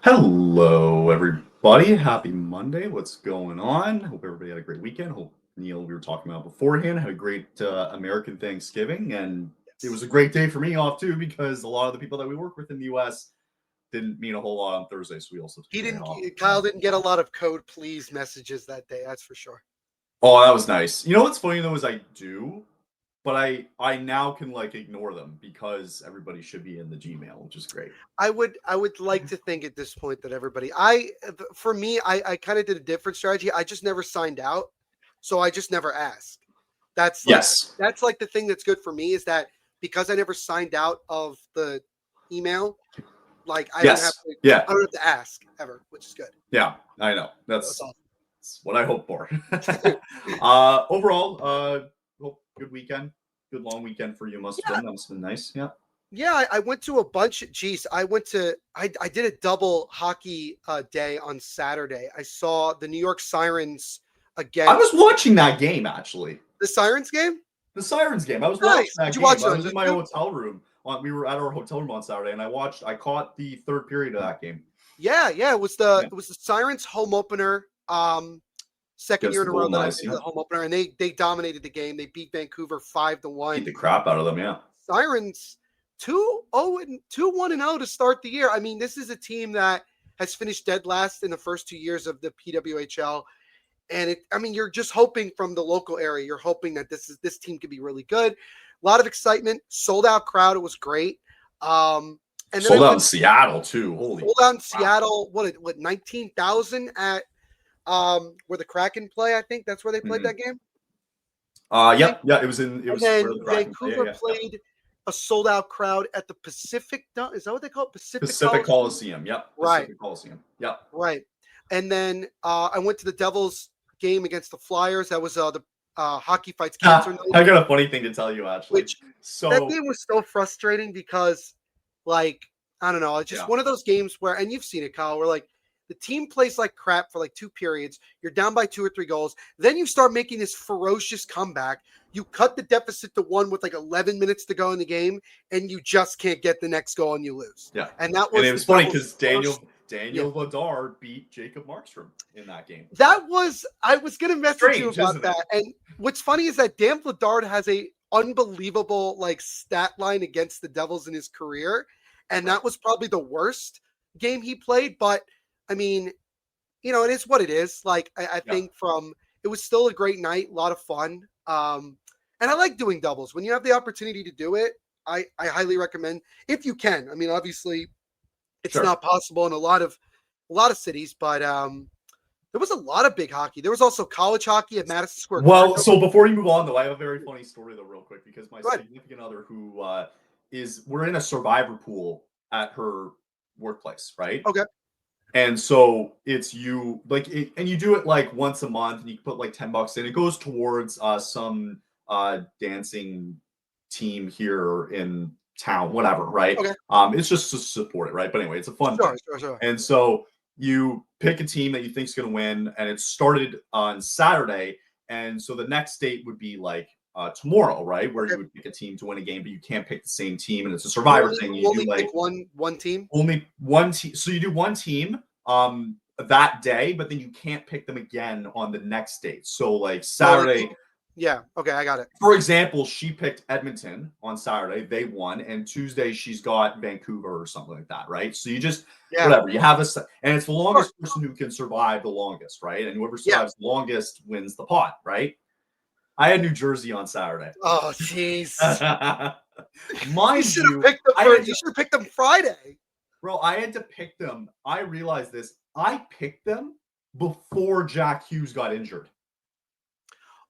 Hello, everybody. Happy Monday. What's going on? Hope everybody had a great weekend. Hope Neil, we were talking about beforehand, had a great American Thanksgiving. And it was a great day for me off too, because a lot of the people that we work with in the US didn't mean a whole lot on Thursday. So we also took a day off. Kyle didn't get a lot of code please messages that day. That's for sure. Oh, that was nice. You know what's funny though is I do, but I now can ignore them because everybody should be in the Gmail, which is great. I would like to think at this point that everybody for me, I kind of did a different strategy. I just never signed out. So I just never asked. That's the thing that's good for me is that because I never signed out of the email, I don't have to ask ever, which is good. Yeah, I know. That's awesome. What I hope for. Overall, good weekend. Good long weekend for you. Must have been nice. Yeah. Yeah, I went to a bunch. I did a double hockey day on Saturday. I saw the New York Sirens again. I was watching that game, actually. The Sirens game? The Sirens game. I was watching that game. I was in my hotel room. We were at our hotel room on Saturday, and I caught the third period of that game. Yeah. It was the Sirens home opener. Second year in a row that I did the home opener, and they dominated the game. They beat Vancouver 5-1. Beat the crap out of them, yeah. Sirens 2-1-0 to start the year. I mean, this is a team that has finished dead last in the first 2 years of the PWHL, and you're just hoping from the local area. You're hoping that this team could be really good. A lot of excitement, sold out crowd. It was great. And then sold out in Seattle too. Sold out in Seattle. What 19,000 at where the Kraken play? I think that's where they played that game. Yeah. It was in. It was. And then Vancouver played a sold out crowd at the Pacific. Is that what they call it? Pacific Coliseum. Yep. Right. Pacific Coliseum. Yep. Right. And then I went to the Devils game against the Flyers. That was the Hockey Fights Cancer night. I got a funny thing to tell you, actually. That game was so frustrating because, I don't know, it's just one of those games where, and you've seen it, Kyle, where the team plays like crap for 2 periods. You're down by 2 or 3 goals. Then you start making this ferocious comeback. You cut the deficit to 1 with 11 minutes to go in the game, and you just can't get the next goal and you lose. Yeah. And it was funny because Daniel Vladar beat Jacob Markstrom in that game. I was going to message you about that. And what's funny is that Dan Vladar has a unbelievable stat line against the Devils in his career. And that was probably the worst game he played. But I mean, it is what it is. I think it was still a great night, a lot of fun. And I like doing doubles. When you have the opportunity to do it, I highly recommend if you can. I mean, obviously it's not possible in a lot of cities, but there was a lot of big hockey. There was also college hockey at Madison Square Garden. Well, so before you move on though, I have a very funny story though, real quick, because my significant other who we're in a survivor pool at her workplace, right? Okay. And so it's you and you do it once a month, and you put $10 in. It goes towards some dancing team here in town, whatever, right? Okay. It's just to support it, right? But anyway, it's a fun thing. Sure. And so you pick a team that you think is going to win, and it started on Saturday, and so the next date would be tomorrow, right? Where you would pick a team to win a game, but you can't pick the same team, and it's a survivor thing. You only pick one team. Only one team. So you do one team that day, but then you can't pick them again on the next date. So Saturday. Yeah. Okay, I got it. For example, she picked Edmonton on Saturday. They won, and Tuesday she's got Vancouver or something like that, right? So you just whatever you have and it's the longest person who can survive the longest, right? And whoever survives the longest wins the pot, right? I had New Jersey on Saturday. Oh, jeez. You should have picked them Friday. Bro, I had to pick them. I realized this. I picked them before Jack Hughes got injured.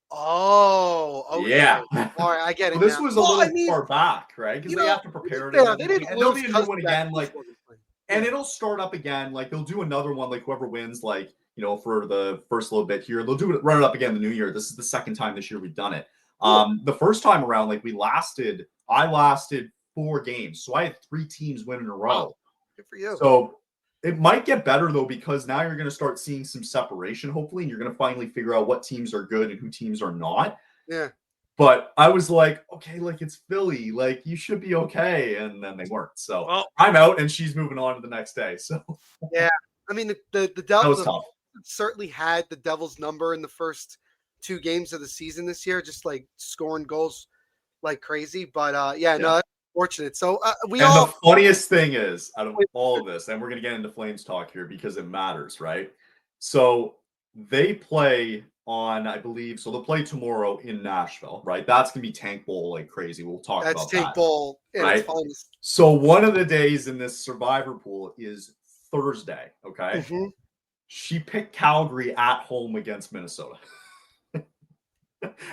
Oh, okay. Yeah. All right, I get it. This was a little far back, right? Because they have to prepare it. They didn't and they'll do a new one again, and it'll start up again. They'll do another one, whoever wins, for the first little bit here, they'll run it up again the new year. This is the second time this year we've done it. The first time around, I lasted 4 games, so I had 3 teams win in a row. Wow. Good for you. So it might get better though, because now you're going to start seeing some separation, hopefully, and you're going to finally figure out what teams are good and who teams are not. Yeah. But I was like, okay, like it's Philly, like you should be okay, and then they weren't. So Well, I'm out, and she's moving on to the next day. So yeah, I mean the that was Devils tough. certainly had the Devils' number in the first 2 games of the season this year, just like scoring goals like crazy. But yeah, no, Yeah. that's fortunate. So we And the all funniest thing is, out of all of this, and we're gonna get into Flames talk here because it matters, right? So they play on, I believe, so they'll play tomorrow in Nashville, right? That's gonna be Tank Bowl like crazy. We'll talk that's about Tank that, Bowl and it's right? finest. So one of the days in this survivor pool is Thursday. Okay. Mm-hmm. She picked Calgary at home against Minnesota.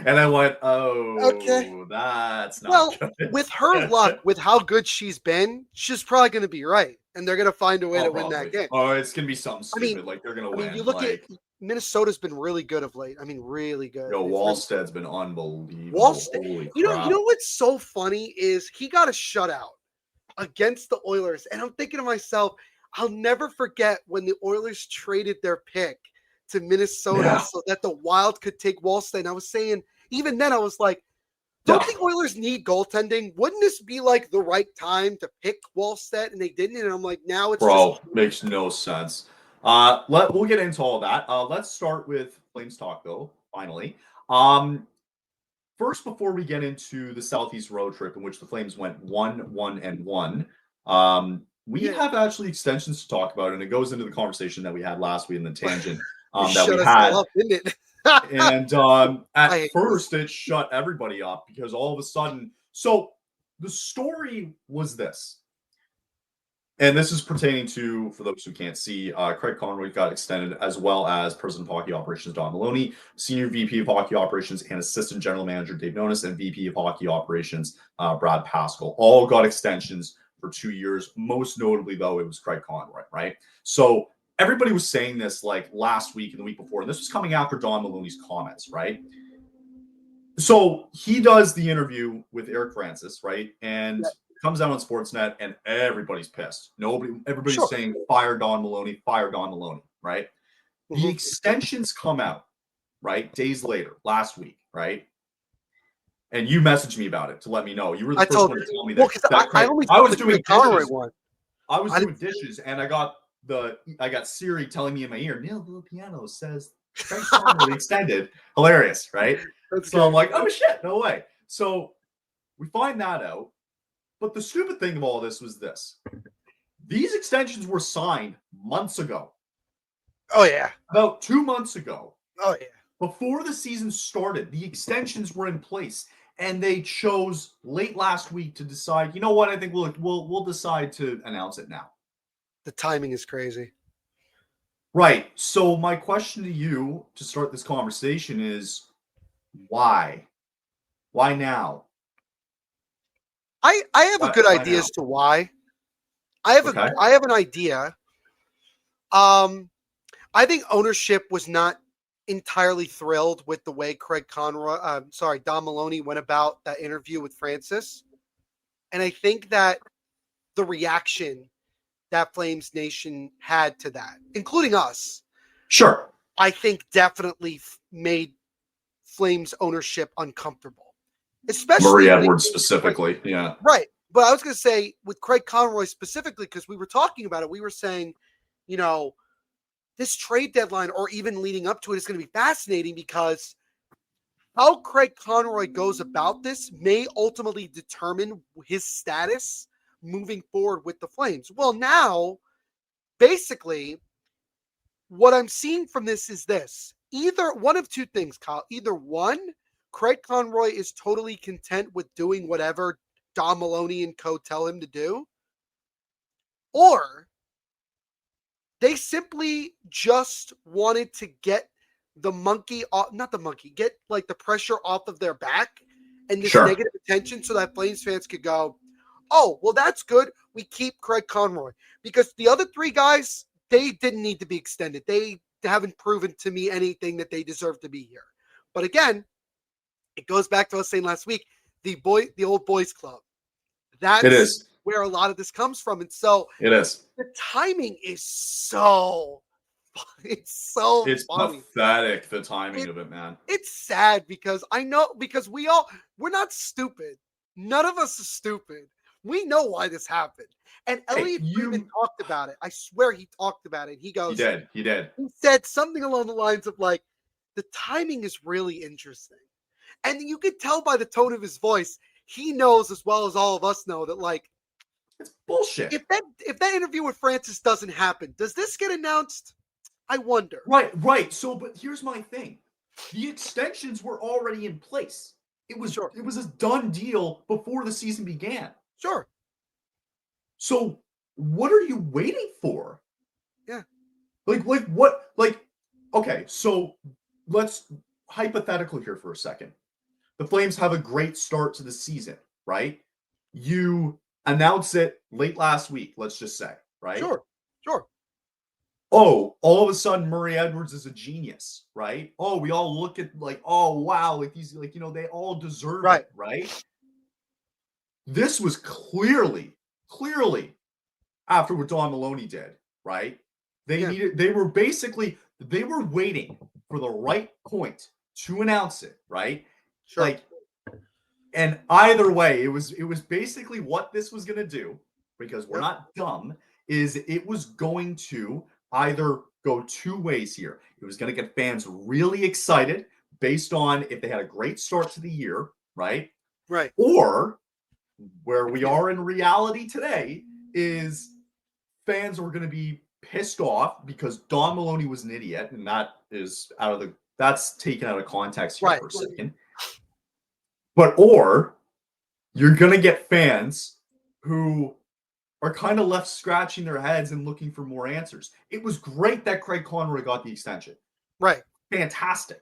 And I went, Okay. oh, that's not Well, good. with her luck, with how good she's been, she's probably going to be right, and they're going to find a way Oh, to win that probably. game. Oh, it's gonna be something I mean, stupid. Like they're gonna you win. look at Like, Minnesota's been really good of late. I mean, really good. yo, They've been Wallstead's been unbelievable. Wallstead. Holy You crap. know what's so funny is he got a shutout against the Oilers, and I'm thinking to myself, I'll never forget when the Oilers traded their pick to Minnesota so that the Wild could take Wallstead. And I was saying, even then, I was like, don't the Oilers need goaltending? Wouldn't this be like the right time to pick Wallstead? And they didn't. And I'm like, now it's Bro, just makes no sense. We'll get into all that. Let's start with Flames talk though, finally. First, before we get into the Southeast road trip in which the Flames went 1-1-1, we have actually extensions to talk about, and it goes into the conversation that we had last week in the tangent that we shut us had. all up, didn't it? And at first, it shut everybody up because all of a sudden, so the story was this. And this is pertaining to, for those who can't see, Craig Conroy got extended, as well as President of Hockey Operations Don Maloney, Senior VP of Hockey Operations and Assistant General Manager Dave Nonis, and VP of Hockey Operations Brad Pascal. All got extensions for 2 years. Most notably, though, it was Craig Conroy, right? So everybody was saying this like last week and the week before, and this was coming after Don Maloney's comments, right? So he does the interview with Eric Francis, right? And comes out on Sportsnet, and everybody's pissed. Everybody's saying fire Don Maloney, right? The extensions come out, right? Days later, last week, right? And you messaged me about it to let me know. You were the first one to tell me that. I was doing dishes. I was doing dishes, and I got Siri telling me in my ear, Neil Villapiano says Craig Conroy extended. Hilarious, right? So I'm like, oh shit, no way. So we find that out. But the stupid thing of all this was this. These extensions were signed months ago. Oh, yeah. About 2 months ago. Oh, yeah. Before the season started, the extensions were in place. And they chose late last week to decide, you know what, I think we'll decide to announce it now. The timing is crazy. Right. So my question to you to start this conversation is why? Why now? I have a good idea as to why. I have an idea. I think ownership was not entirely thrilled with the way Don Maloney went about that interview with Francis. And I think that the reaction that Flames Nation had to that, including us, sure, I think definitely made Flames ownership uncomfortable. Especially Murray Edwards specifically. Yeah. Right. But I was going to say with Craig Conroy specifically, because we were talking about it, we were saying, you know, this trade deadline or even leading up to it is going to be fascinating because how Craig Conroy goes about this may ultimately determine his status moving forward with the Flames. Well, now, basically, what I'm seeing from this is this. Either one of two things, Kyle. Either one, Craig Conroy is totally content with doing whatever Don Maloney and co tell him to do, or they simply just wanted to get the monkey off, get like the pressure off of their back and this negative attention so that Flames fans could go, oh, well, that's good. We keep Craig Conroy. Because the other three guys, they didn't need to be extended. They haven't proven to me anything that they deserve to be here. But again, it goes back to us saying last week, the old boys club. That's where a lot of this comes from. And so it is. The timing is so It's so It's funny. pathetic, the timing of it, man. It's sad because we're not stupid. None of us are stupid. We know why this happened. And Elliot Friedman talked about it. I swear he talked about it. He goes, He did. He said something along the lines of like, the timing is really interesting. And you could tell by the tone of his voice, he knows as well as all of us know that like, it's bullshit. If that interview with Francis doesn't happen, does this get announced? I wonder. Right. So, but here's my thing. The extensions were already in place. It was a done deal before the season began. Sure. So what are you waiting for? Yeah. Like what? Like, okay, so let's hypothetical here for a second. The Flames have a great start to the season, right? You announce it late last week, let's just say, right? Sure. Oh, all of a sudden Murray Edwards is a genius, right? Oh, we all look at like, oh wow, like these, like, you know, they all deserve it, right? This was clearly after what Don Maloney did, right? They were waiting for the right point to announce it, right? Sure. Like, and either way, it was basically what this was going to do, because we're not dumb, is it was going to either go two ways here. It was going to get fans really excited based on if they had a great start to the year, right? Right. Or where we are in reality today is fans were going to be pissed off because Don Maloney was an idiot, and that's taken out of context here for a second. Or you're going to get fans who are kind of left scratching their heads and looking for more answers. It was great that Craig Conroy got the extension. Right. Fantastic.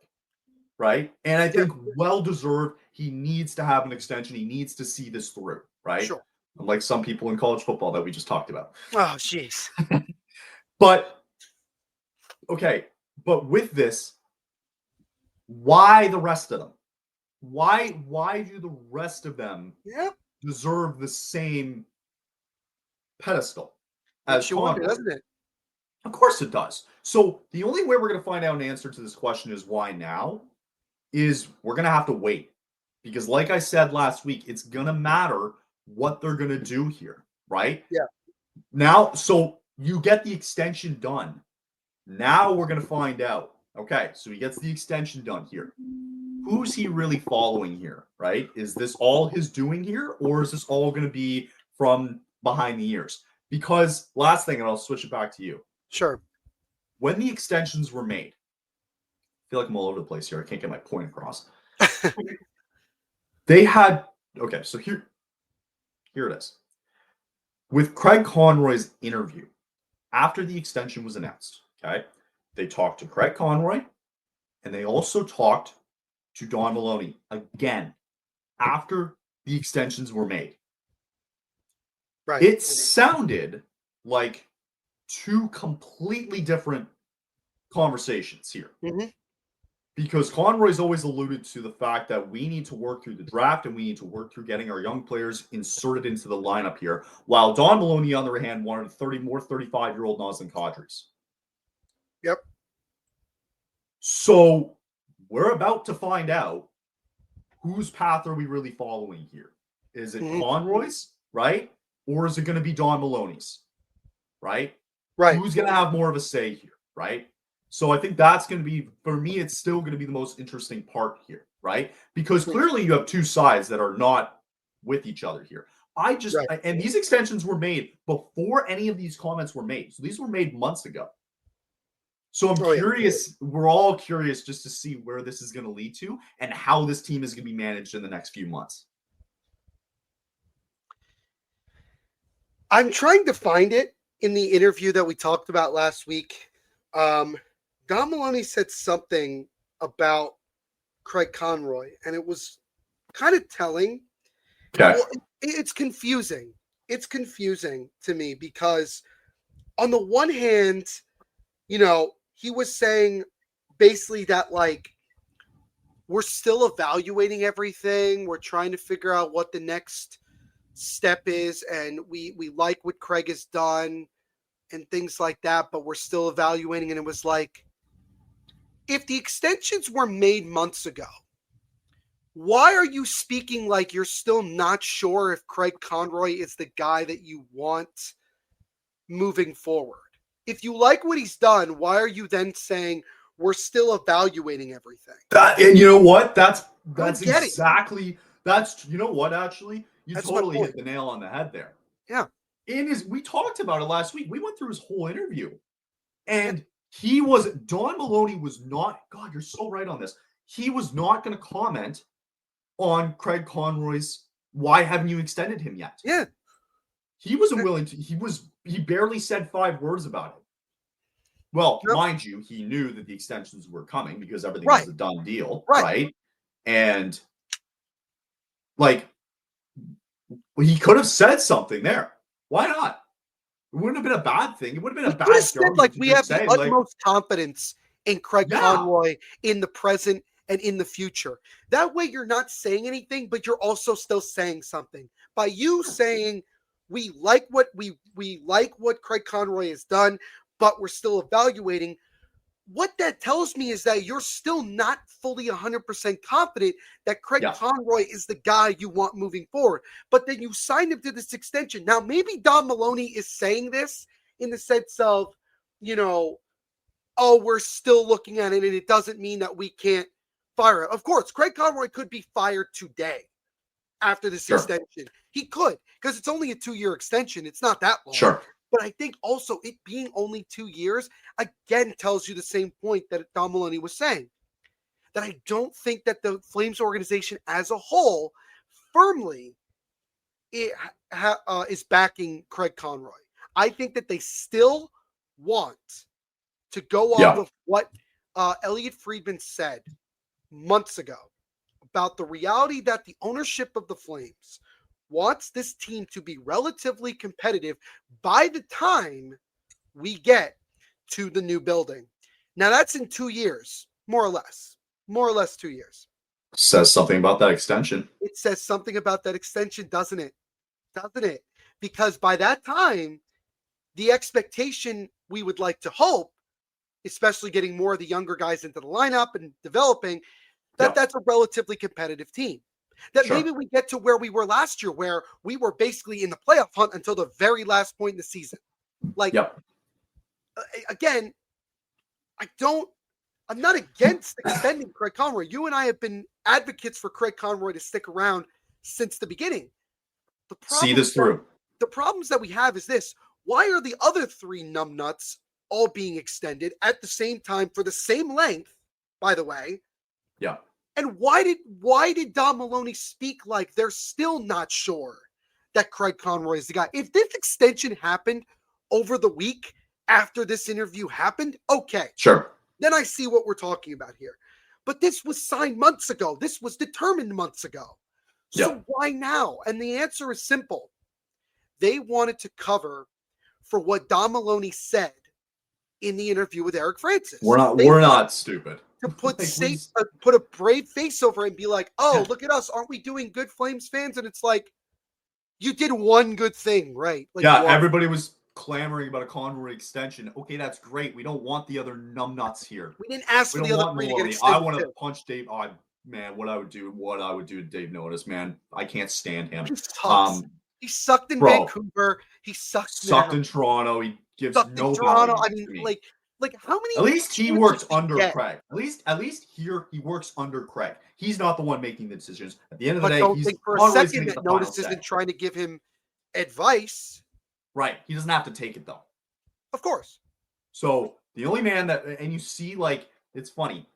Right. And I think well-deserved. He needs to have an extension. He needs to see this through. Right. Sure. Unlike some people in college football that we just talked about. Oh, jeez. But with this, why the rest of them? Why do the rest of them deserve the same pedestal as Conroy? Doesn't it? Of course it does. So the only way we're going to find out an answer to this question is why now, is we're going to have to wait. Because like I said last week, it's going to matter what they're going to do here, right? Yeah. Now, so you get the extension done. Now we're going to find out. Okay, so he gets the extension done here. Who's he really following here, right? Is this all his doing here, or is this all going to be from behind the ears? Because last thing, and I'll switch it back to you. Sure. When the extensions were made, I feel like I'm all over the place here. I can't get my point across. They had, okay, so here it is. With Craig Conroy's interview, after the extension was announced, okay, they talked to Craig Conroy, and they also talked to Don Maloney again after the extensions were made. Right. It sounded like two completely different conversations here. Mm-hmm. Because Conroy's always alluded to the fact that we need to work through the draft and we need to work through getting our young players inserted into the lineup here. While Don Maloney, on the other hand, wanted 35-year-old Nazem Kadris. Yep. So we're about to find out whose path are we really following here. Is it Conroy's, right? Or is it going to be Don Maloney's, right? Right. Who's going to have more of a say here, right? So I think that's going to be, for me, it's still going to be the most interesting part here, right? Because clearly you have two sides that are not with each other here. And these extensions were made before any of these comments were made. So these were made months ago. So I'm curious, we're all curious just to see where this is going to lead to and how this team is going to be managed in the next few months. I'm trying to find it in the interview that we talked about last week. Don Maloney said something about Craig Conroy, and it was kind of telling. Okay. Well, it's confusing. It's confusing to me because on the one hand, you know, he was saying basically that, like, we're still evaluating everything. We're trying to figure out what the next step is, and we like what Craig has done. and things like that, but we're still evaluating. And it was like, if the extensions were made months ago, why are you speaking like you're still not sure if Craig Conroy is the guy that you want moving forward? If you like what he's done, why are you then saying we're still evaluating everything? And you know what? That's exactly. You know what? Actually, you That's totally hit the nail on the head there. Yeah. We talked about it last week. We went through his whole interview, and Don Maloney was not. God, you're so right on this. He was not going to comment on Craig Conroy's. Why haven't you extended him yet? Yeah. He wasn't willing to. He barely said 5 words about it. Well, mind you, he knew that the extensions were coming because everything was a done deal, right? And like, he could have said something there. Why not? It wouldn't have been a bad thing. It would have been a bad thing. Like, we have the utmost confidence in Craig Conroy in the present and in the future. That way, you're not saying anything, but you're also still saying something. By you saying we like what Craig Conroy has done, but we're still evaluating. What that tells me is that you're still not fully 100% confident that Craig Conroy is the guy you want moving forward. But then you signed him to this extension. Now, maybe Don Maloney is saying this in the sense of, we're still looking at it, and it doesn't mean that we can't fire him. Of course, Craig Conroy could be fired today after this extension. He could, because it's only a 2-year extension. It's not that long. Sure. But I think also it being only 2 years, again, tells you the same point that Don Maloney was saying. That I don't think that the Flames organization as a whole firmly is backing Craig Conroy. I think that they still want to go off of what Elliot Friedman said months ago about the reality that the ownership of the Flames wants this team to be relatively competitive by the time we get to the new building. Now, that's in 2 years, more or less 2 years. Says something about that extension. It says something about that extension, doesn't it? Doesn't it? Because by that time, the expectation, we would like to hope, especially getting more of the younger guys into the lineup and developing, that's a relatively competitive team. That maybe we get to where we were last year, where we were basically in the playoff hunt until the very last point in the season. Again, I'm not against extending Craig Conroy. You and I have been advocates for Craig Conroy to stick around since the beginning. See this through. The problems that we have is this. Why are the other 3 numbnuts all being extended at the same time for the same length, by the way? Yeah. And why did Don Maloney speak like they're still not sure that Craig Conroy is the guy? If this extension happened over the week after this interview happened, okay. Sure. Then I see what we're talking about here. But this was signed months ago. This was determined months ago. So why now? And the answer is simple. They wanted to cover for what Don Maloney said in the interview with Eric Francis. We're not stupid. To put put a brave face over it and be like, oh, look at us. Aren't we doing good, Flames fans? And it's like, you did one good thing, right? Like, everybody was clamoring about a Conroy extension. Okay, that's great. We don't want the other numbnuts here. We didn't ask for the other 3 to get extended. I want to punch Dave. Oh, man, what I would do to Dave Notice, man. I can't stand him. He sucked in Vancouver. He sucked in Toronto. He gives no value. I mean, like how many? At least he works under Craig. At least here he works under Craig. He's not the one making the decisions. At the end of the day, don't think for a second that Notice isn't trying to give him advice. Right. He doesn't have to take it though. Of course. So the only man and you see, like, it's funny.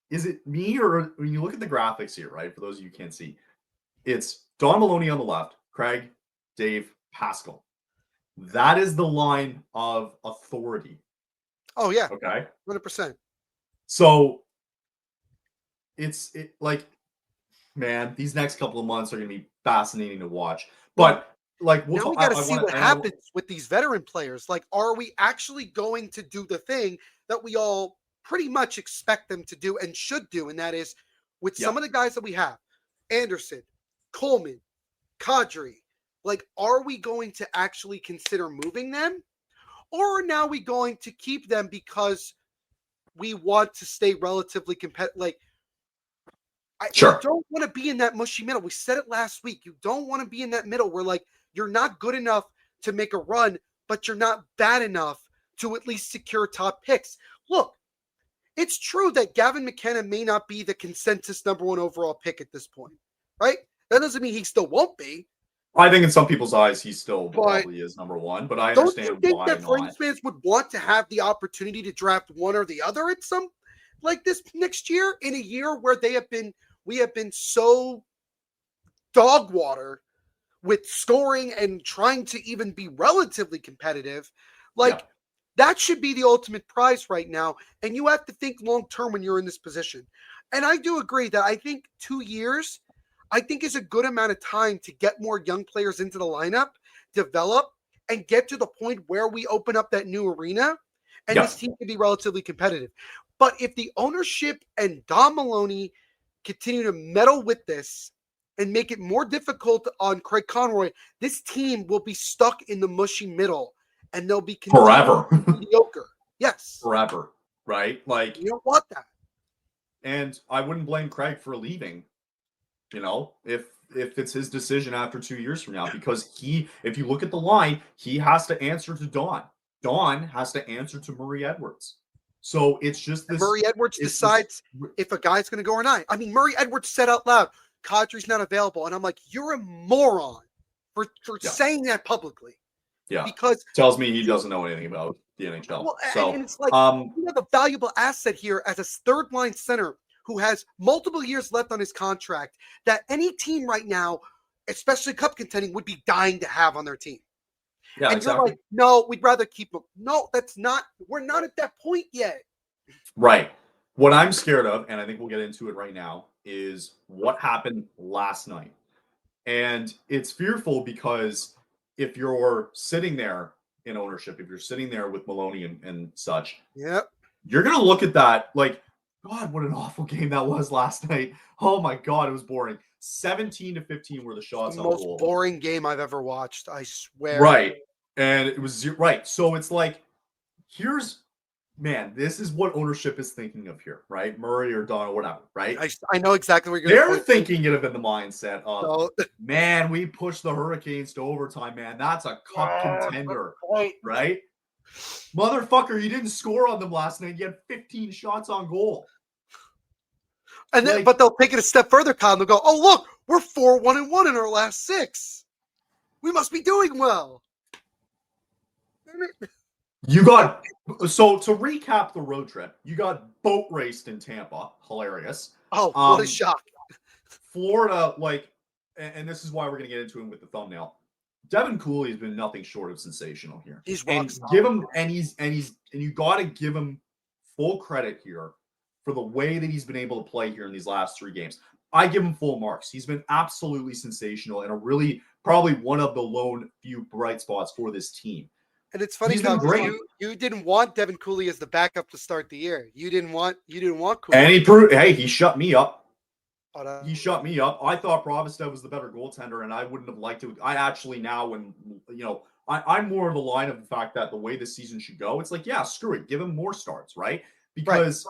Is it me, or when you look at the graphics here, right? For those of you who can't see, it's Don Maloney on the left, Craig, Dave, Pascal. That is the line of authority. Oh yeah. Okay. 100%. So man, these next couple of months are going to be fascinating to watch. But like, now we got to see what happens with these veteran players. Like, are we actually going to do the thing that we all pretty much expect them to do and should do? And that is, with some of the guys that we have, Anderson, Coleman, Kadri, like, are we going to actually consider moving them? or now we going to keep them because we want to stay relatively competitive? Like, Sure. You don't want to be in that mushy middle. We said it last week. You don't want to be in that middle where, like, you're not good enough to make a run, but you're not bad enough to at least secure top picks. Look, it's true that Gavin McKenna may not be the consensus number 1 overall pick at this point, right? That doesn't mean he still won't be. I think in some people's eyes, he still probably is number 1, but I understand why not. Don't you think that Flames fans would want to have the opportunity to draft one or the other at some like this next year, in a year where we have been so dog water with scoring and trying to even be relatively competitive? Like, that should be the ultimate prize right now. And you have to think long-term when you're in this position. And I do agree that I think 2 years, I think, is a good amount of time to get more young players into the lineup, develop, and get to the point where we open up that new arena and this team can be relatively competitive. But if the ownership and Don Maloney continue to meddle with this and make it more difficult on Craig Conroy, this team will be stuck in the mushy middle and they'll be forever mediocre. Yes. Forever. Right? Like, you don't want that. And I wouldn't blame Craig for leaving, if it's his decision after 2 years from now, because if you look at the line, he has to answer to Don. Don has to answer to Murray Edwards. So it's just this. Murray Edwards decides if a guy's going to go or not. I mean, Murray Edwards said out loud, Kadri's not available. And I'm like, you're a moron for saying that publicly. Yeah. Because tells me he doesn't know anything about the NHL. Well, so and it's like, you have a valuable asset here as a third line center who has multiple years left on his contract that any team right now, especially cup contending, would be dying to have on their team. Yeah, and exactly. You're like, no, we'd rather keep him. No, we're not at that point yet. Right. What I'm scared of, and I think we'll get into it right now, is what happened last night. And it's fearful because if you're sitting there in ownership, if you're sitting there with Maloney and such, you're going to look at that like, God, what an awful game that was last night. Oh my God, it was boring. 17-15 were the shots the on most goal. Boring game I've ever watched, I swear. Right. And it was right. So it's like, this is what ownership is thinking of here, right? Murray or Don or whatever, right? I know exactly what you're going to They're thinking it in the mindset of, man, we pushed the Hurricanes to overtime, man. That's a cup contender, right? Motherfucker, you didn't score on them last night. You had 15 shots on goal. And then, but they'll take it a step further, Kyle. They'll go, oh, look, we're 4-1-1 in our last 6. We must be doing well. You got, so to recap the road trip, you got boat raced in Tampa. Hilarious. Oh, what a shock. Florida, and this is why we're going to get into him with the thumbnail. Devin Cooley has been nothing short of sensational here. He's and you got to give him full credit here for the way that he's been able to play here in these last 3 games. I give him full marks. He's been absolutely sensational and probably one of the lone few bright spots for this team. And it's funny because you didn't want Devin Cooley as the backup to start the year. You didn't want Cooley. And he shut me up. He shut me up. I thought Bravstead was the better goaltender, and I wouldn't have liked to. I actually now, I'm more of the line of the fact that the way the season should go, it's like, yeah, screw it, give him more starts, right? Because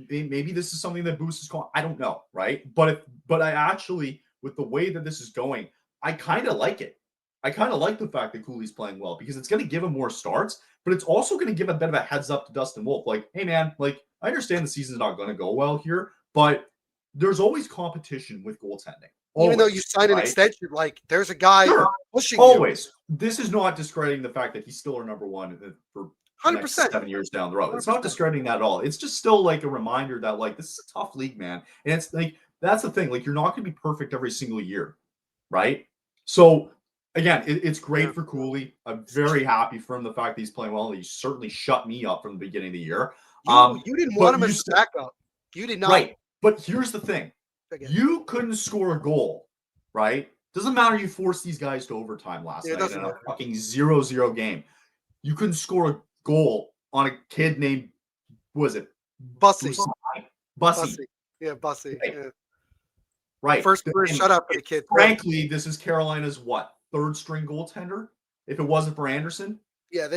maybe this is something that boosts his call. I don't know, right? But I actually, with the way that this is going, I kind of like it. I kind of like the fact that Cooley's playing well because it's going to give him more starts, but it's also going to give a bit of a heads up to Dustin Wolf. Like, hey, man, I understand the season's not going to go well here, but there's always competition with goaltending. Even though you sign an extension, there's a guy pushing always. You. This is not discrediting the fact that he's still our number 1 for 100%. 7 years down the road. 100%. It's not discrediting that at all. It's just still a reminder that this is a tough league, man. And it's that's the thing. You're not going to be perfect every single year, right? So again, it's great for Cooley. I'm very happy for him. The fact that he's playing well. He certainly shut me up from the beginning of the year. You didn't want him as a backup. You did not. Right. But here's the thing. You couldn't score a goal, right? Doesn't matter. You forced these guys to overtime last night in a fucking 0-0 game. You couldn't score a goal on a kid named, what was it? Bussy. Yeah, Bussy. Right. Yeah. Right. First shutout for the kid. Frankly, this is Carolina's 3rd string goaltender. If it wasn't for Anderson, Yeah,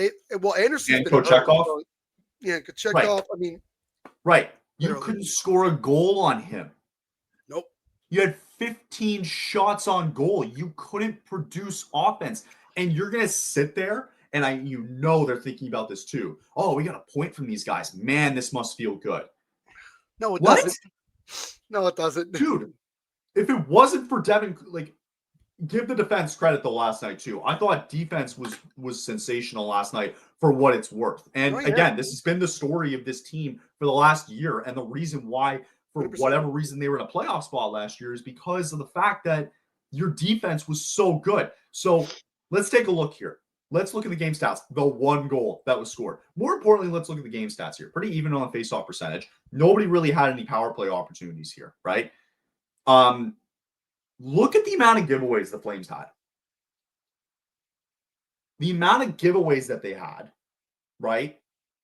Anderson's and been hurt. Kochetkov. So, yeah, Kochetkov. Right. I mean, right. You literally. couldn't score a goal on him. Nope. You had 15 shots on goal. You couldn't produce offense. And you're going to sit there, and they're thinking about this too. Oh, we got a point from these guys. Man, this must feel good. No, it What? doesn't. No, it doesn't. Dude, if it wasn't for Devin, give the defense credit the last night too. I thought defense was sensational last night for what it's worth. And again, this has been the story of this team for the last year. And the reason why, for 100%. whatever reason, they were in a playoff spot last year is because of the fact that your defense was so good. So let's take a look here. Let's look at the game stats. The one goal that was scored. More importantly, let's look at the game stats here. Pretty even on faceoff percentage. Nobody really had any power play opportunities here, right? Look at the amount of giveaways the Flames had. The amount of giveaways that they had, right,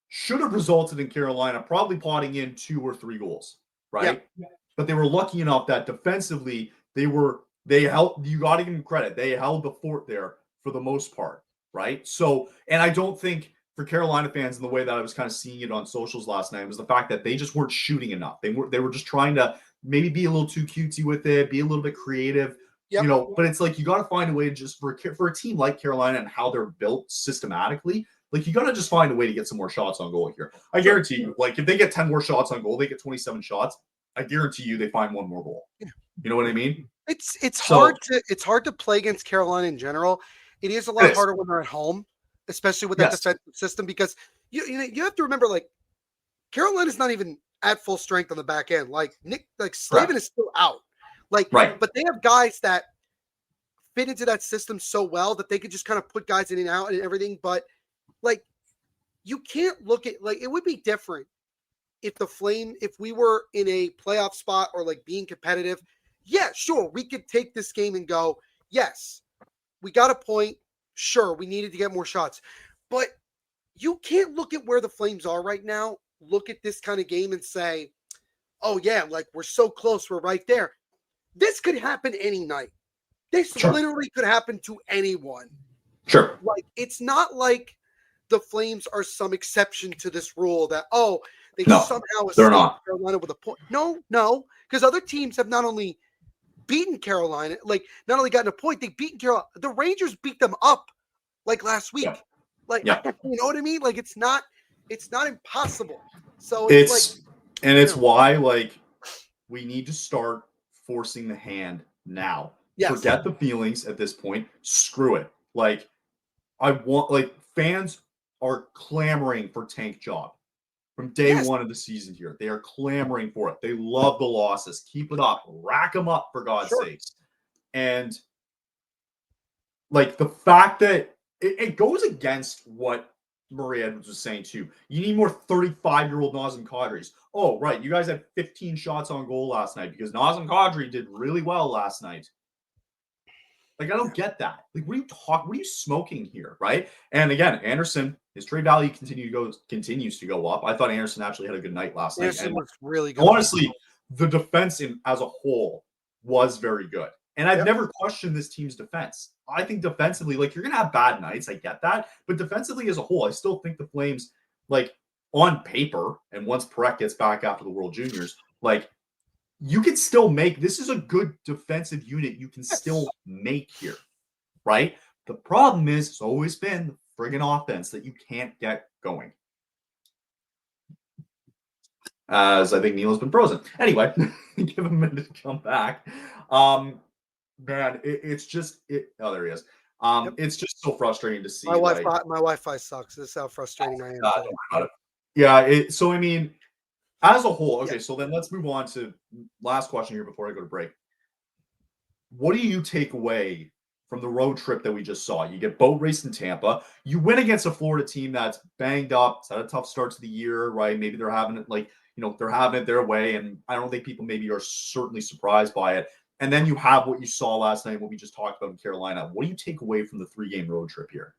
should have resulted in Carolina probably plotting in 2 or 3 goals, right? Yeah. But they were lucky enough that defensively they held. You got to give them credit. They held the fort there for the most part, right? So, and I don't think for Carolina fans, in the way that I was kind of seeing it on socials last night, was the fact that they just weren't shooting enough. They were just trying to maybe be a little too cutesy with it, be a little bit creative, but it's like you got to find a way to just for a team like Carolina and how they're built systematically, like you got to just find a way to get some more shots on goal here. I guarantee you, like if they get 10 more shots on goal, they get 27 shots. I guarantee you they find one more goal. Yeah. You know what I mean? It's hard to play against Carolina in general. It is a lot harder when they're at home, especially with that defensive system, because you have to remember, like, Carolina's not even at full strength on the back end. Like Slavin is still out. But they have guys that fit into that system so well that they could just kind of put guys in and out and everything. But like, you can't look at, like, it would be different if we were in a playoff spot or like being competitive. Yeah, sure, we could take this game and go, yes, we got a point. Sure, we needed to get more shots. But you can't look at where the Flames are right now, look at this kind of game and say, oh, yeah, like we're so close, we're right there. This could happen any night. This literally could happen to anyone. Sure. Like, it's not like the Flames are some exception to this rule that, they somehow escaped Carolina with a point. No, because other teams have not only beaten Carolina, like not only gotten a point, they've beaten Carolina. The Rangers beat them up like last week. You know what I mean? Like it's not impossible. So it's why like we need to start forcing the hand now. Yes. Forget the feelings at this point. Screw it. Like fans are clamoring for Tank Job. From day one of the season here, they are clamoring for it. They love the losses. Keep it up. Rack them up, for God's sakes. And, like, the fact that it goes against what Murray Edwards was saying, too. You need more 35-year-old Nazem Kadris. Oh, right. You guys had 15 shots on goal last night because Nazem Kadri did really well last night. Like, I don't get that. Like, what are you smoking here, right? And again, Anderson, his trade value continues to go up. I thought Anderson actually had a good night last night. Anderson was really good. Honestly, the defense as a whole was very good. And I've never questioned this team's defense. I think defensively, like, you're going to have bad nights. I get that. But defensively as a whole, I still think the Flames, like, on paper, and once Perek gets back after the World Juniors, like, you can still make, this is a good defensive unit you can still make here, right? The problem is, it's always been the friggin' offense that you can't get going. As I think Neil's been frozen. Anyway, give him a minute to come back. Man, it's just, oh, there he is. It's just so frustrating to see. My Wi-Fi sucks. This is how frustrating I am. Yeah, so I mean, as a whole, okay, so then let's move on to last question here before I go to break. What do you take away from the road trip that we just saw? You get boat raced in Tampa. You win against a Florida team that's banged up. It's had a tough start to the year, right? Maybe they're having it they're having it their way, and I don't think people maybe are certainly surprised by it. And then you have what you saw last night, what we just talked about in Carolina. What do you take away from the 3-game road trip here?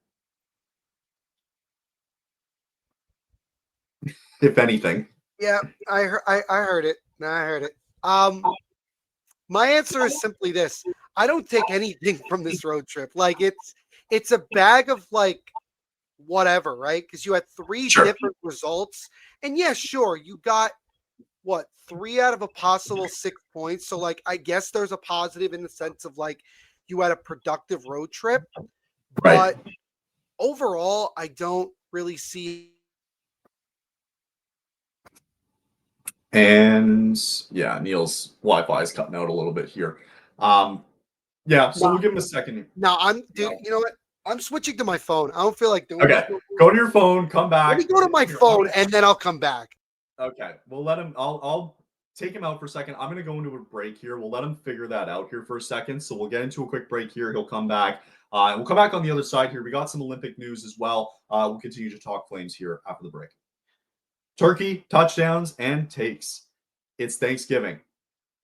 If anything. Yeah, I heard it. No, I heard it. My answer is simply this: I don't take anything from this road trip. Like it's a bag of like whatever, right? Because you had three Sure. different results. And yeah, sure, you got what, 3 out of a possible 6 points. So like I guess there's a positive in the sense of like you had a productive road trip. Right. But overall, I don't really see. And yeah, Neil's Wi-Fi is cutting out a little bit here. Yeah, so we'll give him a second. Now dude, you know what? I'm switching to my phone. I don't feel like doing Okay, this. go to your phone, come back. Let me go to my phone and then I'll come back. Okay, we'll let him. I'll take him out for a second. I'm gonna go into a break here. We'll let him figure that out here for a second. So we'll get into a quick break here. He'll come back. And we'll come back on the other side here. We got some Olympic news as well. We'll continue to talk Flames here after the break. Turkey, touchdowns, and takes. It's Thanksgiving,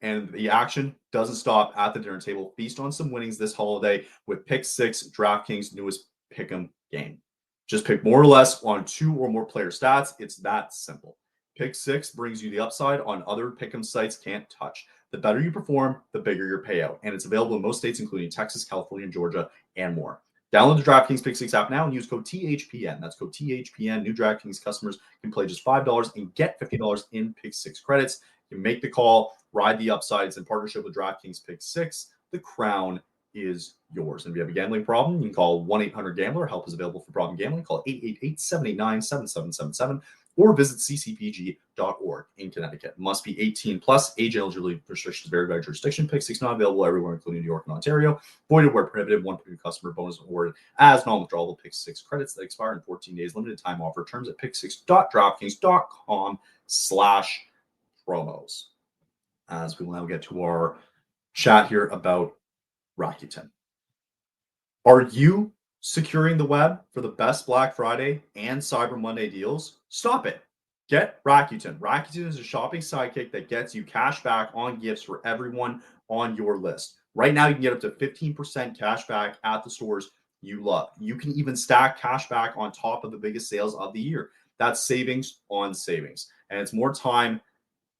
and the action doesn't stop at the dinner table. Feast on some winnings this holiday with Pick 6, DraftKings' newest pick'em game. Just pick more or less on 2 or more player stats. It's that simple. Pick 6 brings you the upside on other pick'em sites can't touch. The better you perform, the bigger your payout. And it's available in most states, including Texas, California, and Georgia, and more. Download the DraftKings Pick 6 app now and use code THPN. That's code THPN. New DraftKings customers can play just $5 and get $50 in Pick 6 credits. You make the call, ride the upsides in partnership with DraftKings Pick 6. The crown is yours. And if you have a gambling problem, you can call 1-800-GAMBLER. Help is available for problem gambling. Call 888-789-7777 or visit ccpg.org in Connecticut. Must be 18 plus. Age eligibility restrictions vary by jurisdiction. Pick 6 not available everywhere, including New York and Ontario. Voided where prohibited. One per customer bonus awarded as non-withdrawable Pick 6 credits that expire in 14 days. Limited time offer. Terms at pick6.draftkings.com/promos. As we will now get to our chat here about Rakuten. Are you securing the web for the best Black Friday and Cyber Monday deals? Stop it. Get Rakuten. Rakuten is a shopping sidekick that gets you cash back on gifts for everyone on your list. Right now, you can get up to 15% cash back at the stores you love. You can even stack cash back on top of the biggest sales of the year. That's savings on savings. And it's more time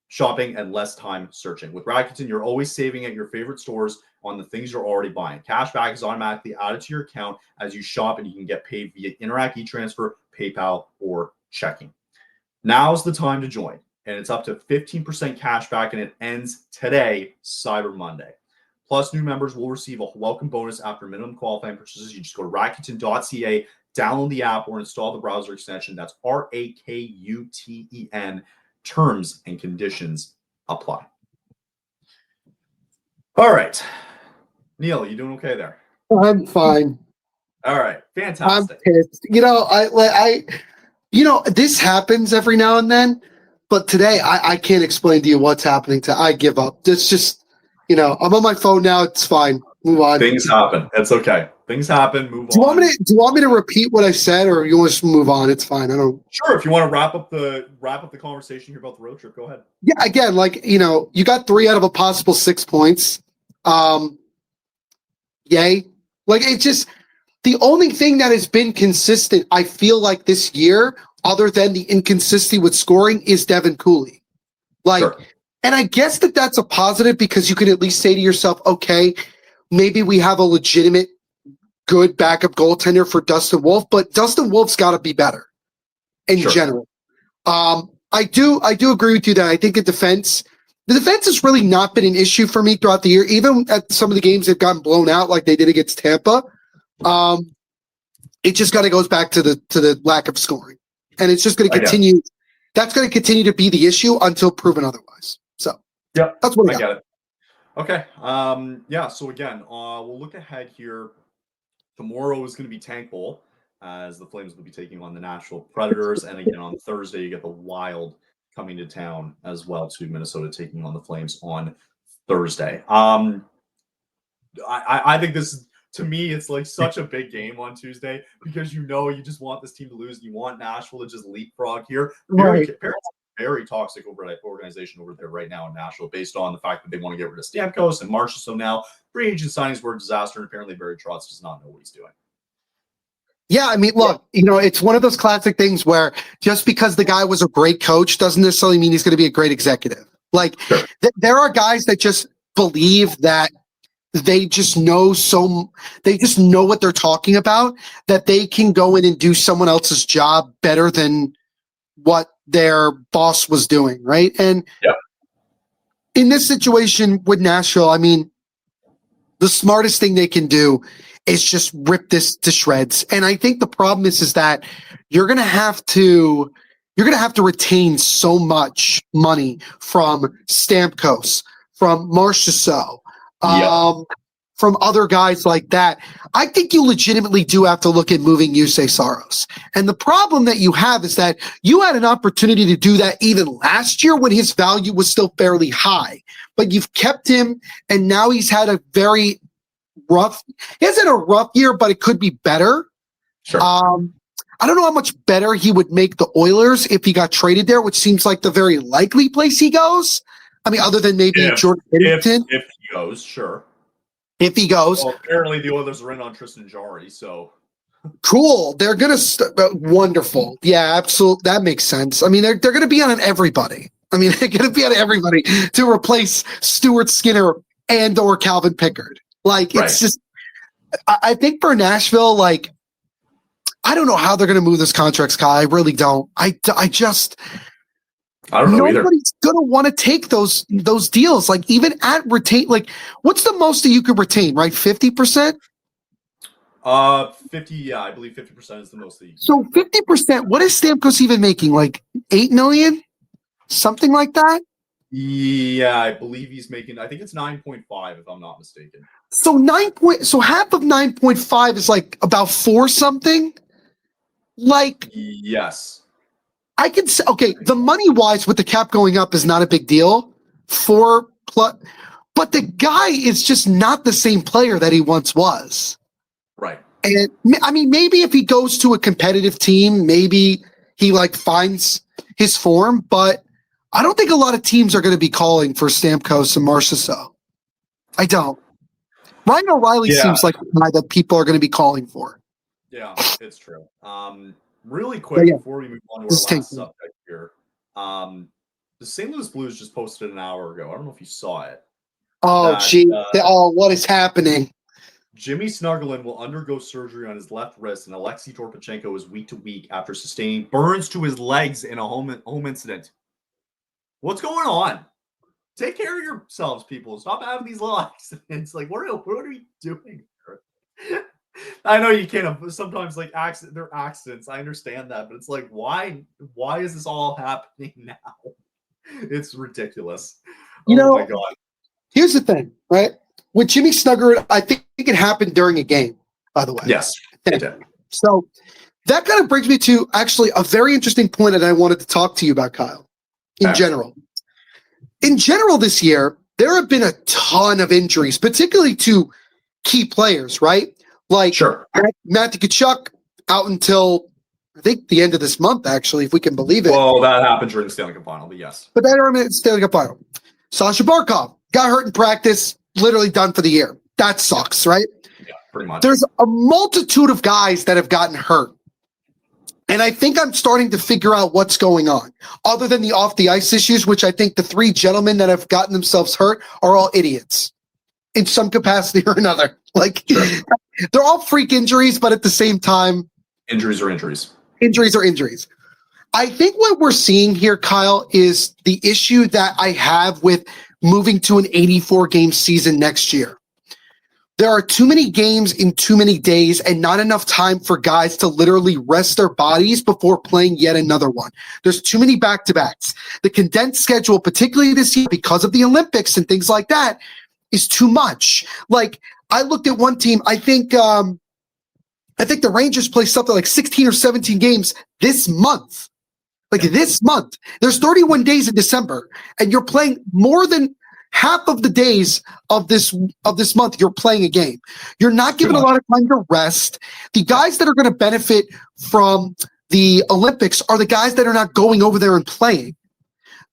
shopping and less time searching. With Rakuten, you're always saving at your favorite stores on the things you're already buying. Cashback is automatically added to your account as you shop, and you can get paid via Interac e-transfer, PayPal, or checking. Now's the time to join, and it's up to 15% cashback, and it ends today, Cyber Monday. Plus, new members will receive a welcome bonus after minimum qualifying purchases. You just go to Rakuten.ca, download the app, or install the browser extension. That's Rakuten. Terms and conditions apply. All right. Neil, you doing okay there? I'm fine. All right. Fantastic. I'm pissed. This happens every now and then, but today I can't explain to you what's happening. I give up. It's just, I'm on my phone now. It's fine. Move on. Things happen. It's okay. Things happen. Move on. Do you want me to repeat what I said, or you want to just move on? It's fine. I don't. Sure. If you want to wrap up the conversation here about the road trip, go ahead. Yeah. Again, you got 3 out of a possible 6 points. Yay. It's just the only thing that has been consistent, I feel like this year, other than the inconsistency with scoring, is Devin Cooley. Sure. And I guess that's a positive because you can at least say to yourself, okay, maybe we have a legitimate good backup goaltender for Dustin Wolf, but Dustin Wolf's got to be better in general. I do agree with you that I think the defense has really not been an issue for me throughout the year, even at some of the games they've gotten blown out like they did against Tampa. It just kind of goes back to the lack of scoring, and it's just going to continue. That's going to continue to be the issue until proven otherwise. So yeah, that's what I get it. Okay. So again, we'll look ahead here. Tomorrow is going to be Tank Bowl, as the Flames will be taking on the Nashville Predators, and again on Thursday you get the Wild coming to town as well, to Minnesota taking on the Flames on Thursday. I think this, to me, it's like such a big game on Tuesday because you just want this team to lose. You want Nashville to just leapfrog here. Very toxic organization over there right now in Nashville, based on the fact that they want to get rid of Stamkos and Marshall. So now free agent signings were a disaster, and apparently Barry Trotz does not know what he's doing. Yeah, I mean, look, it's one of those classic things where just because the guy was a great coach doesn't necessarily mean he's going to be a great executive. There are guys that just believe that they just know what they're talking about, that they can go in and do someone else's job better than what their boss was doing, right? And in this situation with Nashville, I mean, the smartest thing they can do is just rip this to shreds. And I think the problem is that you're going to have to retain so much money from Stamkos, from Marchessault, from other guys like that. I think you legitimately do have to look at moving Yusei Saros. And the problem that you have is that you had an opportunity to do that even last year when his value was still fairly high. But you've kept him, and now he's had a very rough – he hasn't a rough year, but it could be better. Sure. I don't know how much better he would make the Oilers if he got traded there, which seems like the very likely place he goes. I mean, other than maybe Jordan Binnington. If he goes, sure. If he goes. Well, apparently the Oilers are in on Tristan Jarry, so. Cool. They're going to wonderful. Yeah, absolutely. That makes sense. I mean, they're going to be on everybody. I mean, they're going to be on everybody to replace Stuart Skinner and or Calvin Pickard. Like, it's just, I think for Nashville, like, I don't know how they're going to move this contracts, Kyle. I really don't. I don't know either. Nobody's going to want to take those deals. Like, even at retain, like, what's the most that you could retain, right? 50%? 50, yeah, I believe 50% is the most that you can. So 50%, what is Stamkos even making? Like $8 million? Something like that? Yeah, I believe he's making, I think it's 9.5 if I'm not mistaken. So half of 9.5 is like about 4 something? Like, yes. I can say, okay, the money wise with the cap going up is not a big deal. 4+, but the guy is just not the same player that he once was. Right. And I mean, maybe if he goes to a competitive team, maybe he like finds his form, but I don't think a lot of teams are going to be calling for Stamkos and Marchessault. I don't. Ryan O'Reilly seems like the guy that people are going to be calling for. Yeah, it's true. Really quick before we move on to our last subject here, the St. Louis Blues just posted an hour ago. I don't know if you saw it. Oh, gee. What is happening? Jimmy Snuggling will undergo surgery on his left wrist, and Alexei Torpachenko is week to week after sustaining burns to his legs in a home incident. What's going on? Take care of yourselves, people. Stop having these little accidents. Like, what are we doing here? I know you can't. Sometimes, like, they're accidents. I understand that, but it's like, why is this all happening now? It's ridiculous. Oh my God. Here's the thing, right? With Jimmy Snuggerud, I think it happened during a game, by the way. Yes, it did. So that kind of brings me to actually a very interesting point that I wanted to talk to you about, Kyle, in general. In general this year, there have been a ton of injuries, particularly to key players, right? Like Matthew Tkachuk out until, I think, the end of this month, actually, if we can believe it. Well, that happened during the Stanley Cup Final, but yes. But that happened in the Stanley Cup Final. Sasha Barkov got hurt in practice, literally done for the year. That sucks, right? Yeah, pretty much. There's a multitude of guys that have gotten hurt. And I think I'm starting to figure out what's going on. Other than the off-the-ice issues, which I think the 3 gentlemen that have gotten themselves hurt are all idiots in some capacity or another. Like, they're all freak injuries, but at the same time... Injuries are injuries. Injuries are injuries. I think what we're seeing here, Kyle, is the issue that I have with moving to an 84-game season next year. There are too many games in too many days and not enough time for guys to literally rest their bodies before playing yet another one. There's too many back-to-backs. The condensed schedule, particularly this year because of the Olympics and things like that, is too much. Like, I looked at one team, I think the Rangers play something like 16 or 17 games this month. Like this month. There's 31 days in December, and you're playing more than half of the days of this month. You're playing a game. You're not given a lot of time to rest. The guys that are going to benefit from the Olympics are the guys that are not going over there and playing.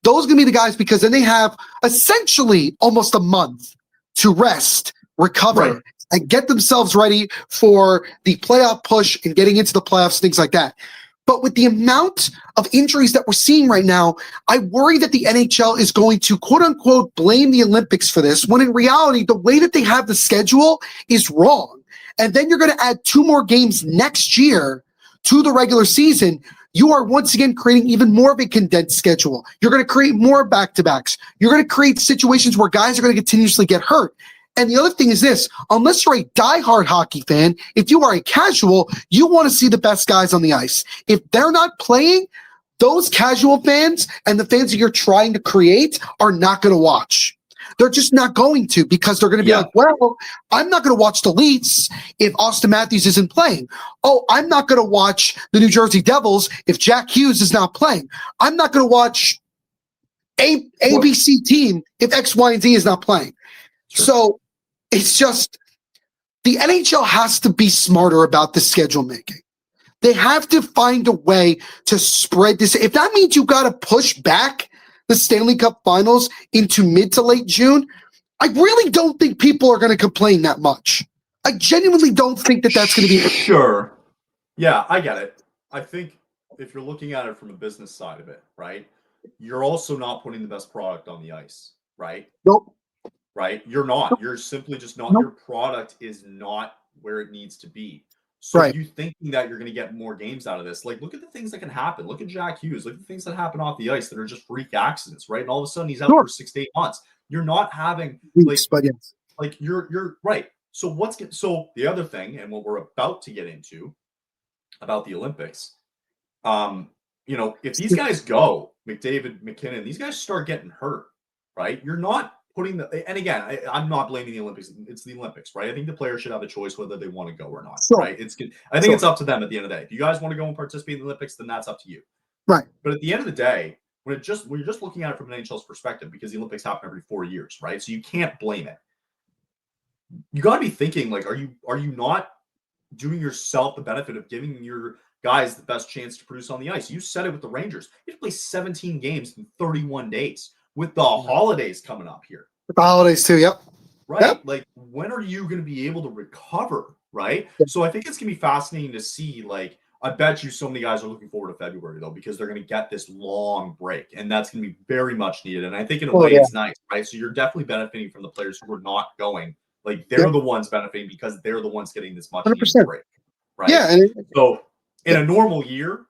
Those are going to be the guys because then they have essentially almost a month to rest, recover, and get themselves ready for the playoff push and getting into the playoffs, things like that. But with the amount of injuries that we're seeing right now, I worry that the NHL is going to, quote unquote, blame the Olympics for this, when in reality, the way that they have the schedule is wrong. And then you're going to add 2 more games next year to the regular season. You are once again creating even more of a condensed schedule. You're going to create more back-to-backs. You're going to create situations where guys are going to continuously get hurt. And the other thing is this, unless you're a diehard hockey fan, if you are a casual, you want to see the best guys on the ice. If they're not playing, those casual fans and the fans that you're trying to create are not going to watch. They're just not going to, because they're going to be like, well, I'm not going to watch the Leafs if Austin Matthews isn't playing. Oh, I'm not going to watch the New Jersey Devils if Jack Hughes is not playing. I'm not going to watch ABC team if X, Y, and Z is not playing. Sure. So it's just the NHL has to be smarter about the schedule making. They have to find a way to spread this. If that means you got to push back the Stanley Cup Finals into mid to late June, I really don't think people are going to complain that much. I genuinely don't think that that's going to be sure. Yeah, I get it. I think if you're looking at it from a business side of it, right, you're also not putting the best product on the ice, right? Nope. Right? You're not. Nope. You're simply just not. Nope. Your product is not where it needs to be. So you thinking that you're going to get more games out of this, like, look at the things that can happen. Look at Jack Hughes. Look at the things that happen off the ice that are just freak accidents, right? And all of a sudden he's out for 6 to 8 months. You're not having like you're right. So so the other thing, and what we're about to get into about the Olympics, if these guys go, McDavid, McKinnon, these guys start getting hurt, right? You're not putting and again, I'm not blaming the Olympics. It's the Olympics, right? I think the players should have a choice whether they want to go or not, right? I think it's up to them at the end of the day. If you guys want to go and participate in the Olympics, then that's up to you. Right. But at the end of the day, when you're just looking at it from an NHL's perspective, because the Olympics happen every 4 years, right? So you can't blame it. You got to be thinking, like, are you not doing yourself the benefit of giving your guys the best chance to produce on the ice? You said it with the Rangers. You have to play 17 games in 31 days. With the holidays coming up here. With the holidays too, yep. Right? Yep. Like, when are you going to be able to recover, right? Yep. So I think it's going to be fascinating to see, like, I bet you so many guys are looking forward to February, though, because they're going to get this long break, and that's going to be very much needed. And I think in a way it's nice, right? So you're definitely benefiting from the players who are not going. Like, they're the ones benefiting because they're the ones getting this much break, right? Yeah. So in a normal year,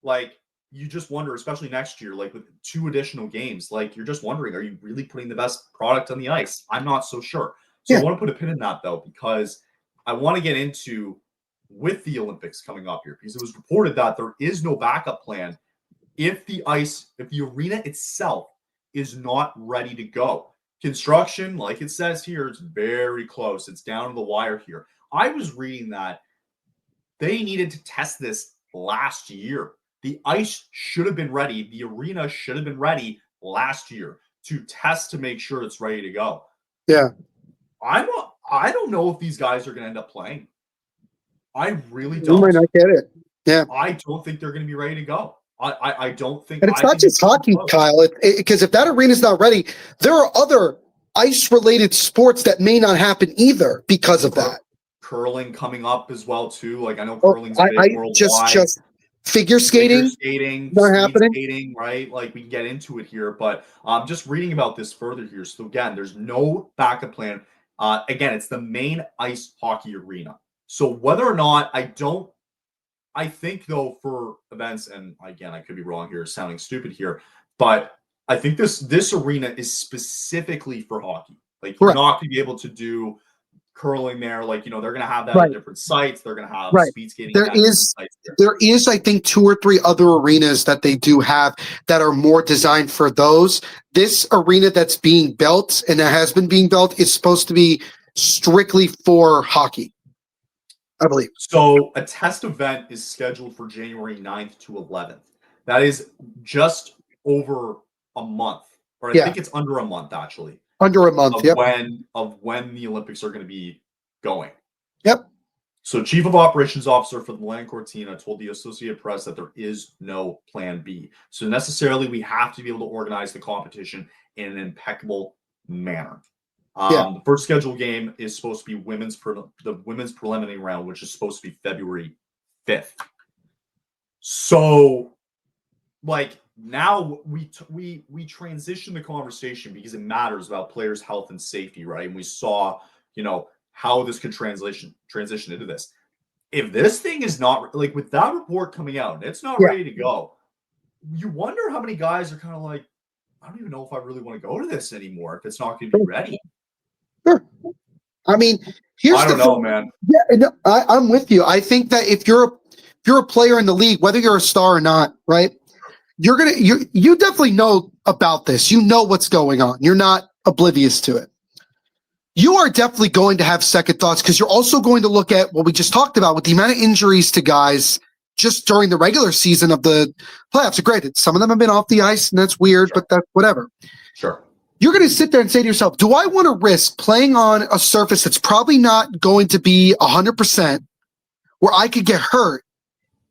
like, you just wonder, especially next year, like with 2 additional games, like, you're just wondering, are you really putting the best product on the ice? I'm not so sure. So I want to put a pin in that, though, because I want to get into with the Olympics coming up here, because it was reported that there is no backup plan if the arena itself is not ready to go. Construction, like it says here, it's very close. It's down to the wire here. I was reading that they needed to test this last year. The ice should have been ready. The arena should have been ready last year to test to make sure it's ready to go. Yeah. I don't know if these guys are going to end up playing. I really don't. You might not get it. Yeah. I don't think they're going to be ready to go. I don't think. And it's not just hockey, Kyle, because if that arena's not ready, there are other ice-related sports that may not happen either because of that. Curling coming up as well, too. Like, I know curling's big worldwide. Just figure skating, not happening. Skating, right? Like, we can get into it here, but just reading about this further here. So again, there's no backup plan. Again, it's the main ice hockey arena. So whether or not, I think, though, for events, and again, I could be wrong here, sounding stupid here, but I think this arena is specifically for hockey. Like, you're not going to be able to do curling there. Like, they're going to have that at different sites. They're going to have speed skating. There is, I think, 2 or 3 other arenas that they do have that are more designed for those. This arena that's being built and that has been being built is supposed to be strictly for hockey, I believe. So a test event is scheduled for January 9th to 11th. That is just over a month, or I think it's under a month, actually. Under a month, of when the Olympics are going to be going. Yep. So Chief of Operations Officer for the Milan Cortina told the Associated Press that there is no plan B. So necessarily we have to be able to organize the competition in an impeccable manner. The first scheduled game is supposed to be the women's preliminary round, which is supposed to be February 5th. So, like, now we transition the conversation because it matters about players' health and safety, right? And we saw, how this could transition into this. If this thing is not like with that report coming out and it's not ready to go, you wonder how many guys are kind of like, I don't even know if I really want to go to this anymore if it's not going to be ready. Sure. I mean, I don't know, man. Yeah, no, I'm with you. I think that if you're a player in the league, whether you're a star or not, right? You definitely know about this. You know what's going on. You're not oblivious to it. You are definitely going to have second thoughts because you're also going to look at what we just talked about with the amount of injuries to guys just during the regular season of the playoffs. Granted, some of them have been off the ice, and that's weird, but that's whatever. Sure. You're going to sit there and say to yourself, do I want to risk playing on a surface that's probably not going to be 100% where I could get hurt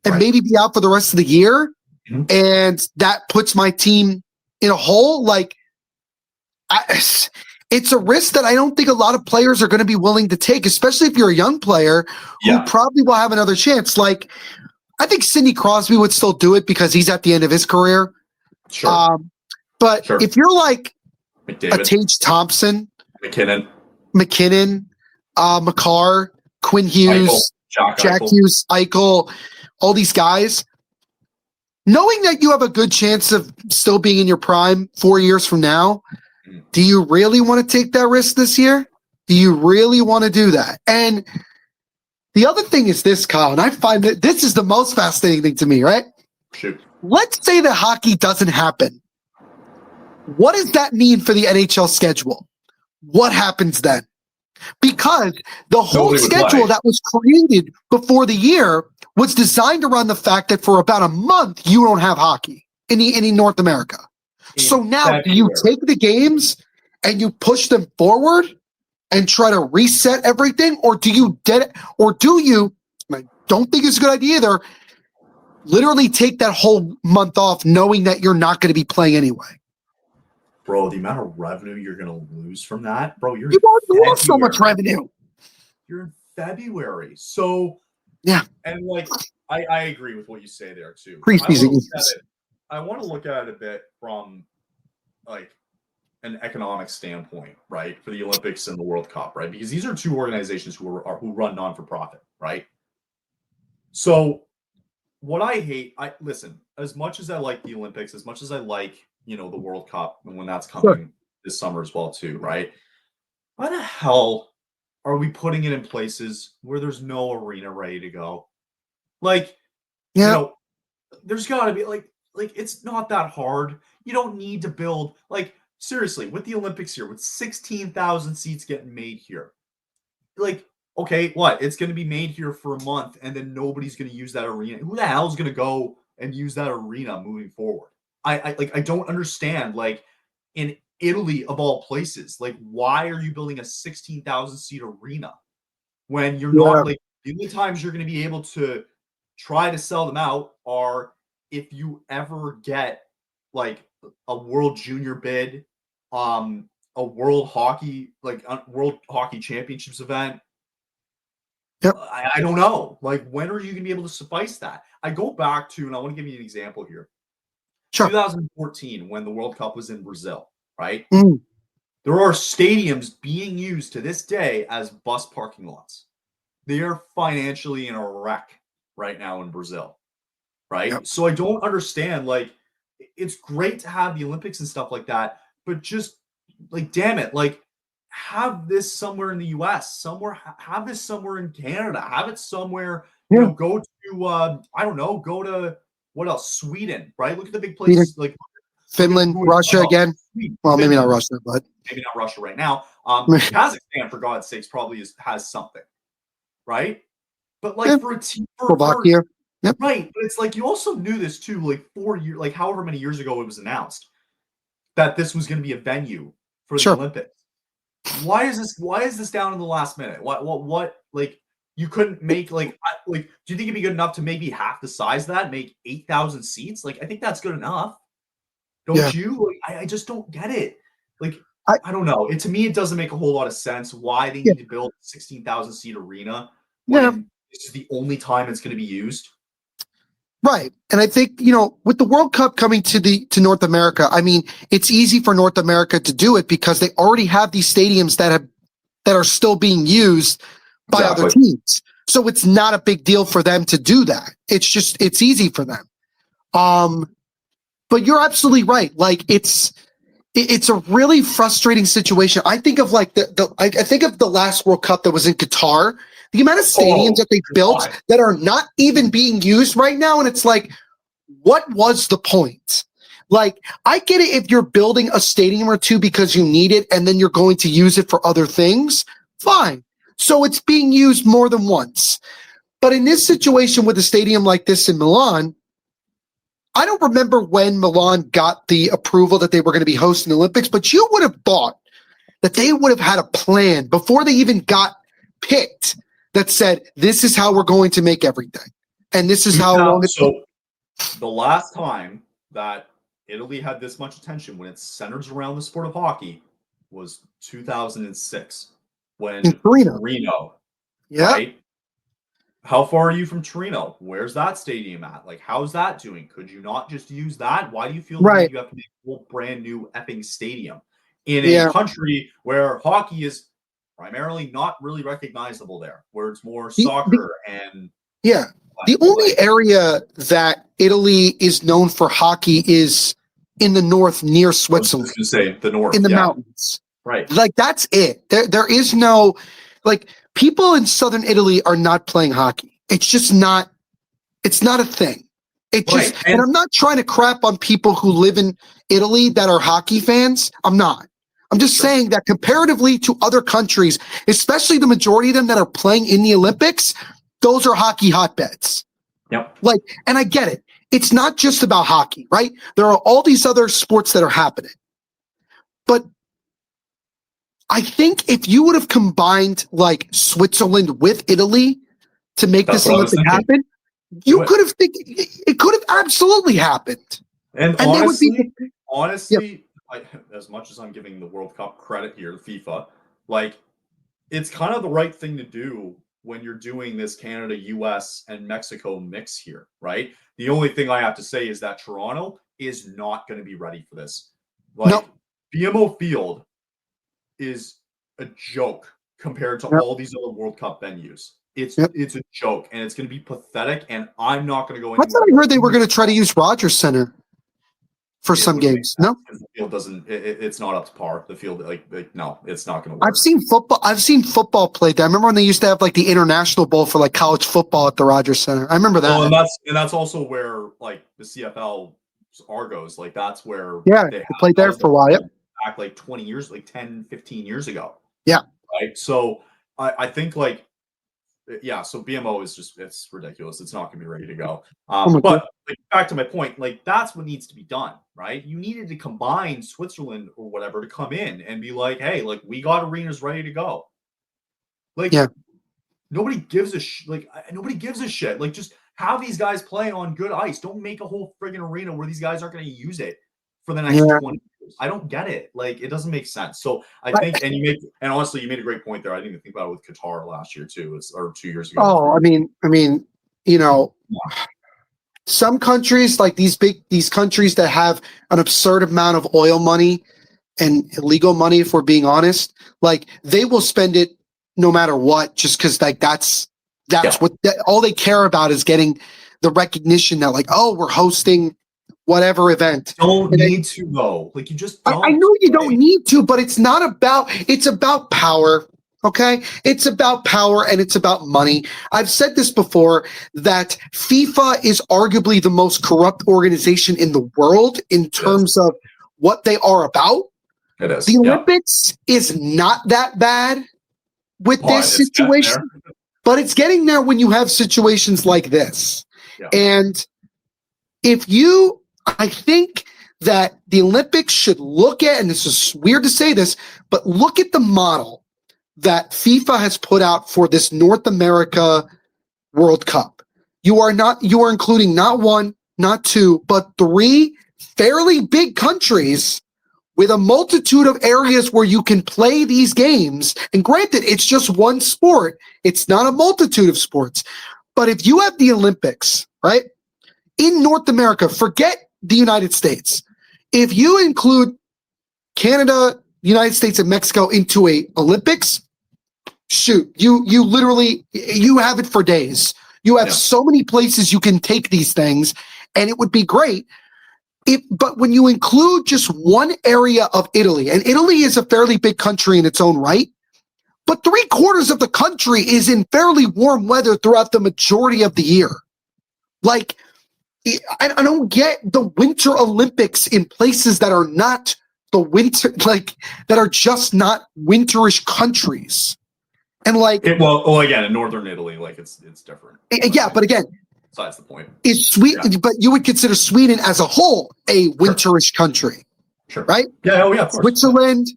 and maybe be out for the rest of the year? Mm-hmm. And that puts my team in a hole. Like, it's a risk that I don't think a lot of players are going to be willing to take, especially if you're a young player who probably will have another chance. Like, I think Sidney Crosby would still do it because he's at the end of his career. Sure. But if you're like McDavid, a Tage Thompson, McKinnon, Makar, Quinn Hughes, Jack Hughes, Eichel, all these guys, knowing that you have a good chance of still being in your prime 4 years from now, do you really want to take that risk this year? Do you really want to do that? And the other thing is this, Kyle, and I find that this is the most fascinating thing to me, right? Shoot. Let's say that hockey doesn't happen. What does that mean for the NHL schedule? What happens then? Because the whole schedule that was created before the year was designed around the fact that for about a month, you don't have hockey in North America. So now do you take the games and you push them forward and try to reset everything? Or do you I don't think it's a good idea either, literally take that whole month off knowing that you're not going to be playing anyway? Bro, the amount of revenue you're going to lose from that, bro, you won't lose so much revenue. You're in February. So, yeah. And like, I agree with what you say there too. Preseason. I want to look at it a bit from like an economic standpoint, right? For the Olympics and the World Cup, right? Because these are two organizations who run non-for-profit, right? So what I hate, listen, as much as I like the Olympics, as much as I like, the World Cup and when that's coming this summer as well too, right? Why the hell are we putting it in places where there's no arena ready to go? Like, there's got to be like it's not that hard. You don't need to build, like, seriously, with the Olympics here, with 16,000 seats getting made here, like, okay, what? It's going to be made here for a month and then nobody's going to use that arena. Who the hell is going to go and use that arena moving forward? I don't understand, like, in Italy of all places, like, why are you building a 16,000 seat arena when you're not, like, the only times you're going to be able to try to sell them out are if you ever get like a World Junior bid, a World Hockey Championships event. Yep. I don't know. Like, when are you going to be able to suffice that? I go back to, and I want to give you an example here. Sure. 2014, when the World Cup was in Brazil, right? Mm. There are stadiums being used to this day as bus parking lots. They are financially in a wreck right now in Brazil, right? Yep. So I don't understand, like, it's great to have the Olympics and stuff like that, but just, like, damn it, like, have this somewhere in the US, have this somewhere in Canada, have it somewhere, go to, I don't know, go to, what else? Sweden, right? Look at the big places, like Finland, Russia again. Well, maybe not Russia, but maybe not Russia right now. Kazakhstan, for God's sakes, probably has something, right? But like for a team, Slovakia, right? But it's like you also knew this too, like 4 years, like however many years ago it was announced that this was going to be a venue for the Olympics. Why is this down in the last minute? What? Like, you couldn't make do you think it'd be good enough to maybe half the size of that, make 8,000 seats? Like, I think that's good enough. Don't you? Like, I just don't get it. Like, I don't know. To me, it doesn't make a whole lot of sense why they need to build a 16,000 seat arena when this is the only time it's going to be used. Right. And I think, with the World Cup coming to North America, I mean, it's easy for North America to do it because they already have these stadiums that are still being used by other teams. So it's not a big deal for them to do that. It's easy for them. But you're absolutely right. Like it's a really frustrating situation. I think of like I think of the last World Cup that was in Qatar. The amount of stadiums that they built that are not even being used right now, and it's like, what was the point? Like, I get it if you're building a stadium or two because you need it, and then you're going to use it for other things. Fine. So it's being used more than once. But in this situation with a stadium like this in Milan, I don't remember when Milan got the approval that they were going to be hosting the Olympics, but you would have thought that they would have had a plan before they even got picked that said, this is how we're going to make everything. And this is how long it's so the last time that Italy had this much attention when it centers around the sport of hockey was 2006 when Torino. Yeah. Right? How far are you from Torino? Where's that stadium at? Like, how's that doing? Could you not just use that? Why do you feel like you have to make a whole brand new effing stadium in a country where hockey is primarily not really recognizable there, where it's more soccer and the only area that Italy is known for hockey is in the north near Switzerland. I was going to say the north in the mountains, right? Like that's it. There is no like people in southern Italy are not playing hockey. It's just not. It's not a thing. It just and I'm not trying to crap on people who live in Italy that are hockey fans. I'm not. I'm just saying that comparatively to other countries, especially the majority of them that are playing in the Olympics, those are hockey hotbeds. Yep. Like, and I get it. It's not just about hockey, right? There are all these other sports that are happening. But I think if you would have combined like Switzerland with Italy to make this Olympic happen, you could have it could have absolutely happened. And honestly, as much as I'm giving the World Cup credit here to FIFA, like it's kind of the right thing to do when you're doing this Canada, US, and Mexico mix here, right? The only thing I have to say is that Toronto is not going to be ready for this. Like BMO Field is a joke compared to all these other World Cup venues. It's a joke, and it's going to be pathetic, and I'm not going to go. I thought I heard they were going to try to use Rogers Center for some games. No, because the field doesn't. It's not up to par. The field, no, it's not going to work. I've seen football played there. I remember when they used to have like the International Bowl for like college football at the Rogers Center. I remember that. Oh, and that's also where like the CFL Argos, like that's where they played there for a while. Back like 20 years, like 10, 15 years ago. Yeah. Right. So I think like. Yeah, so BMO is it's ridiculous. It's not going to be ready to go. But back to my point, like that's what needs to be done, right? You needed to combine Switzerland or whatever to come in and be like, hey, like we got arenas ready to go. Like, nobody gives a nobody gives a shit. Like, just have these guys play on good ice. Don't make a whole friggin' arena where these guys aren't going to use it for the next 20 years. I don't get it. Like, it doesn't make sense. So I think, and honestly, you made a great point there. I didn't even think about it with Qatar last year too, or 2 years ago. Oh, I mean, some countries like these countries that have an absurd amount of oil money and illegal money, if we're being honest, like they will spend it no matter what, just because like that's what all they care about is getting the recognition that like, oh, we're hosting whatever event. Don't need to though. Like you just don't. I know you don't need to, but it's about power. Okay. It's about power and it's about money. I've said this before that FIFA is arguably the most corrupt organization in the world in terms of what they are about. It is. The Olympics is not that bad with this situation, but it's getting there when you have situations like this. Yeah. And I think that the Olympics should look at, and this is weird to say this, but look at the model that FIFA has put out for this North America World Cup. You are including not one, not two, but three fairly big countries with a multitude of areas where you can play these games. And granted, it's just one sport. It's not a multitude of sports. But if you have the Olympics, right? in North America, forget the United States. If you include Canada, United States, and Mexico into a Olympics, shoot, you literally, you have it for days. You have so many places you can take these things, and it would be great. But when you include just one area of Italy, and Italy is a fairly big country in its own right, but 3/4 of the country is in fairly warm weather throughout the majority of the year. Like, I don't get the Winter Olympics in places that are not the winter, like, that are just not winterish countries. And like, well, again, in northern Italy, like it's different. Yeah, but again, besides the point, is Sweden, but you would consider Sweden as a whole a winterish country, right? Yeah, of course. Switzerland,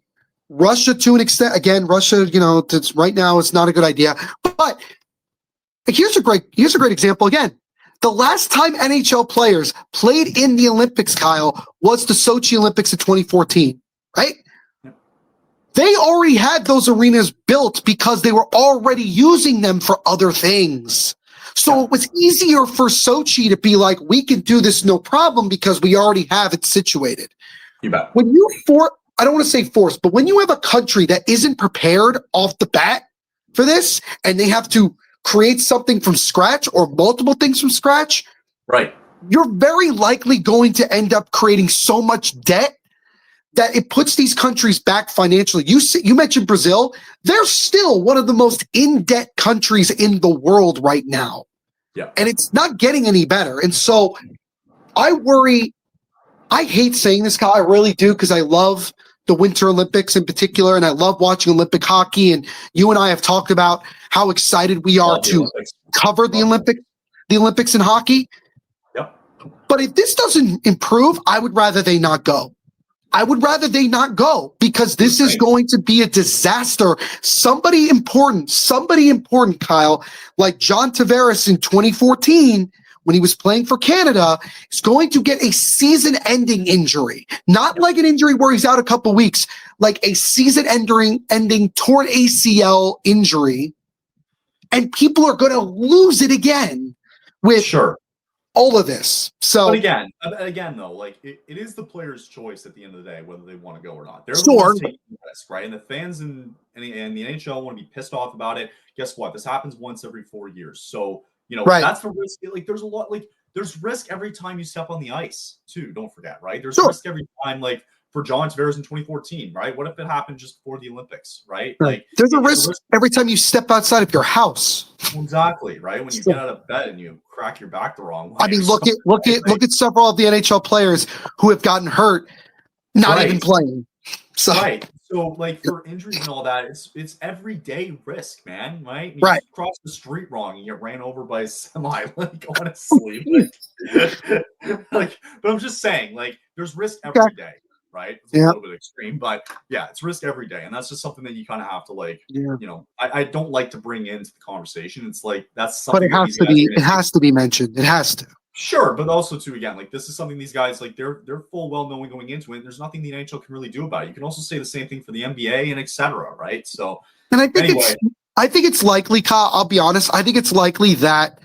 Russia to an extent. Again, Russia, it's right now it's not a good idea. But here's a great example. Again, the last time NHL players played in the Olympics, Kyle, was the Sochi Olympics in 2014, right? They already had those arenas built because they were already using them for other things. So it was easier for Sochi to be like, we can do this no problem because we already have it situated. You bet. When you I don't want to say force, but when you have a country that isn't prepared off the bat for this and they have to create something from scratch or multiple things from scratch, right, you're very likely going to end up creating so much debt that it puts these countries back financially. You mentioned Brazil. They're still one of the most in-debt countries in the world right now. Yeah. And it's not getting any better. And so I worry. I hate saying this, Kyle. I really do, because I love the Winter Olympics in particular, and I love watching Olympic hockey. And you and I have talked about how excited we are to cover the Olympics in hockey. Yep. But if this doesn't improve, I would rather they not go. I would rather they not go, because this is going to be a disaster. Somebody important, Kyle, like John Tavares in 2014, when he was playing for Canada, is going to get a season-ending injury. Not like an injury where he's out a couple weeks, like a season-ending torn ACL injury. And people are going to lose it again with all of this. So, but again, though, like it is the player's choice at the end of the day whether they want to go or not. They're the ones taking the risk, right? And the fans and the NHL want to be pissed off about it. Guess what? This happens once every 4 years. So that's the risk. Like there's a lot. Like there's risk every time you step on the ice too. Don't forget, right? There's risk every time. Like for John Tavares in 2014, right? What if it happened just before the Olympics, right? Like there's a risk every time you step outside of your house. Exactly, right? When you get out of bed and you crack your back the wrong way. I mean, look at several of the NHL players who have gotten hurt, not even playing. So. Right. So, like for injuries and all that, it's everyday risk, man. Right? You right. Cross the street wrong and you get ran over by a semi. Like honestly, but I'm just saying, like there's risk every day. Right? It's a little bit extreme, but it's risk every day. And that's just something that you kind of have to I don't like to bring into the conversation. It's like, that's something. But it has to be mentioned. It has to. Sure. But also too, again, like this is something these guys, like they're full well knowing going into it. There's nothing the NHL can really do about it. You can also say the same thing for the NBA and et cetera. Right. So, and I think it's likely, Kyle, I'll be honest. I think it's likely that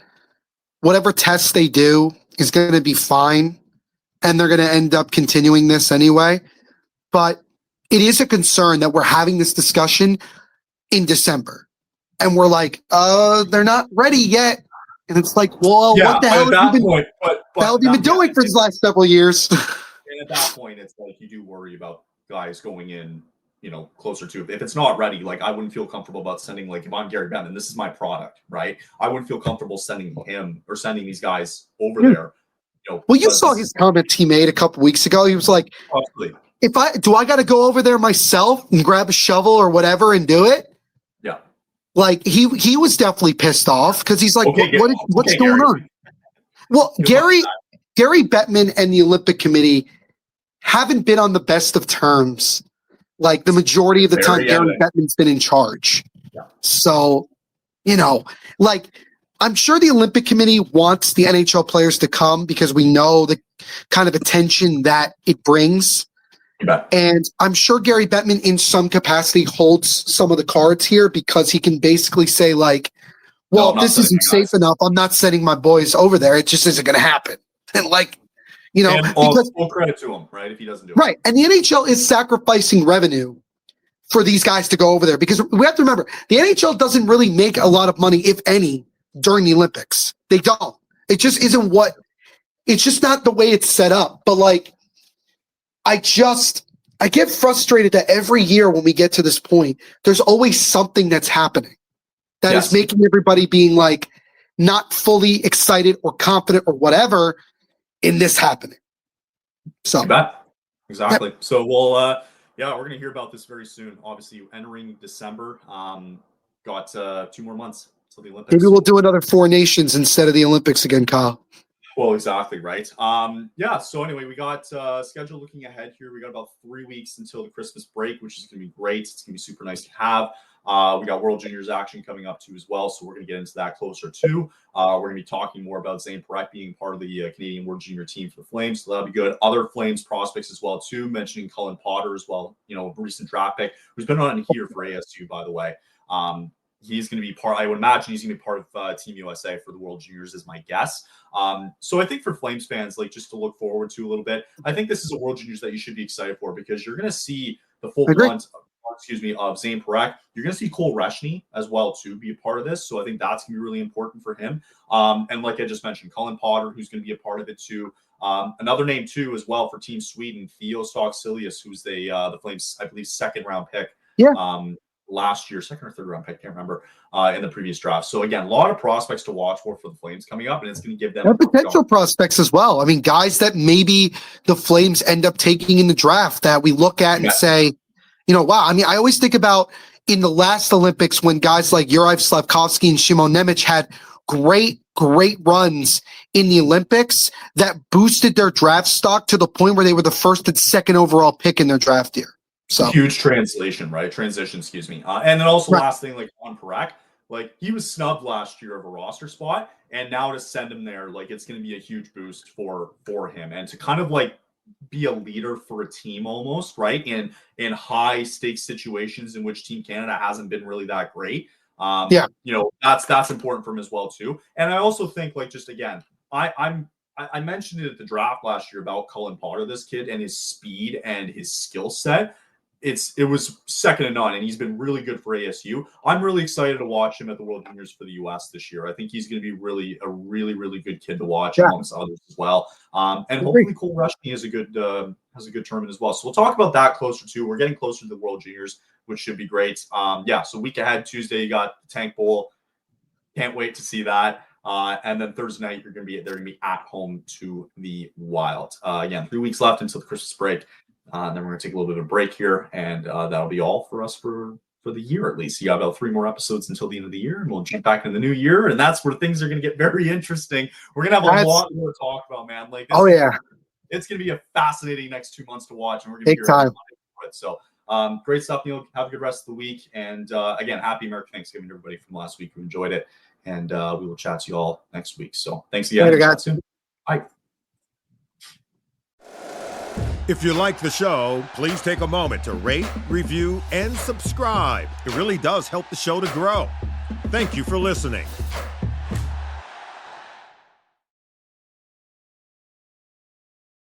whatever tests they do is going to be fine. And they're going to end up continuing this anyway. But it is a concern that we're having this discussion in December. And we're like, they're not ready yet. And it's like, well, what the hell have you been doing for these last several years? And at that point, it's like you do worry about guys going in, closer to. If it's not ready, like I wouldn't feel comfortable about sending, like if I'm Gary Bettman, this is my product, right? I wouldn't feel comfortable sending him or sending these guys over there. Well, you saw his comments he made a couple weeks ago. He was like, "Do I got to go over there myself and grab a shovel or whatever and do it?" Yeah, like he was definitely pissed off because he's like, "What's going on?" Well, Gary Bettman and the Olympic Committee haven't been on the best of terms. Like the majority of the time, Gary Bettman's been in charge. Yeah. So, like. I'm sure the Olympic Committee wants the NHL players to come because we know the kind of attention that it brings. And I'm sure Gary Bettman in some capacity holds some of the cards here because he can basically say like, well, this isn't safe enough. I'm not sending my boys over there. It just isn't going to happen. And And because full credit to him, right? If he doesn't do it. right. And the NHL is sacrificing revenue for these guys to go over there because we have to remember the NHL doesn't really make a lot of money, if any, during the Olympics. They don't. It just isn't it's just not the way it's set up. But I get frustrated that every year when we get to this point, there's always something that's happening that is making everybody being not fully excited or confident or whatever in this happening. So you bet. Exactly. Yeah. So we're going to hear about this very soon. Obviously, entering December, got 2 more months till the Olympics. Maybe we'll do another 4 nations instead of the Olympics again, Kyle. Well, exactly, right. So anyway, we got schedule looking ahead here. We got about 3 weeks until the Christmas break, which is going to be great. It's going to be super nice to have. We got World Juniors action coming up too as well, so we're going to get into that closer too. We're going to be talking more about Zane Parekh being part of the Canadian World Junior team for the Flames, so that'll be good. Other Flames prospects as well too, mentioning Cullen Potter as well, recent draft pick, who's been on here for ASU, by the way. He's going to be part, I would imagine he's going to be part of Team USA for the World Juniors is my guess. So I think for Flames fans, just to look forward to a little bit, I think this is a World Juniors that you should be excited for because you're going to see the full blunt of Zane Parekh. You're going to see Cole Reshny as well too be a part of this. So I think that's going to be really important for him. And like I just mentioned, Cullen Potter, who's going to be a part of it too. Another name too as well for Team Sweden, Theo Stocksilius, who's the Flames, I believe, 2nd round pick. Yeah. Last year, 2nd or 3rd round pick, can't remember, in the previous draft. So again, a lot of prospects to watch for the Flames coming up, and it's going to give them potential prospects as well. I mean, guys that maybe the Flames end up taking in the draft that we look at and say, wow. I mean, I always think about in the last Olympics when guys like Juraj Slafkovsky and Šimon Nemec had great runs in the Olympics that boosted their draft stock to the point where they were the 1st and 2nd overall pick in their draft year. So huge transition, excuse me. And then also last thing, on Parekh, he was snubbed last year of a roster spot, and now to send him there, it's going to be a huge boost for him, and to kind of be a leader for a team almost, right? In high stakes situations in which Team Canada hasn't been really that great. That's important for him as well too. And I also think just again, I mentioned it at the draft last year about Cullen Potter, this kid, and his speed and his skill set. It was second to none, and he's been really good for ASU. I'm really excited to watch him at the World Juniors for the US this year. I think he's going to be a really good kid to watch amongst others as well. And hopefully Cole Reshny has a good tournament as well. So we'll talk about that closer too. We're getting closer to the World Juniors, which should be great. So week ahead, Tuesday, you got the Tank Bowl. Can't wait to see that. And then Thursday night, they're going to be at home to the Wild. Again, 3 weeks left until the Christmas break. Then we're going to take a little bit of a break here, and that'll be all for us for the year at least. You got about 3 more episodes until the end of the year, and we'll jump back in the new year, and that's where things are going to get very interesting. We're going to have a lot more to talk about, man. It's going to be a fascinating next 2 months to watch, and we're going to hear it. So great stuff, Neil. Have a good rest of the week, and again, happy American Thanksgiving to everybody from last week who enjoyed it, and we will chat to you all next week. So thanks again. Later, guys. Soon. Bye. If you like the show, please take a moment to rate, review, and subscribe. It really does help the show to grow. Thank you for listening.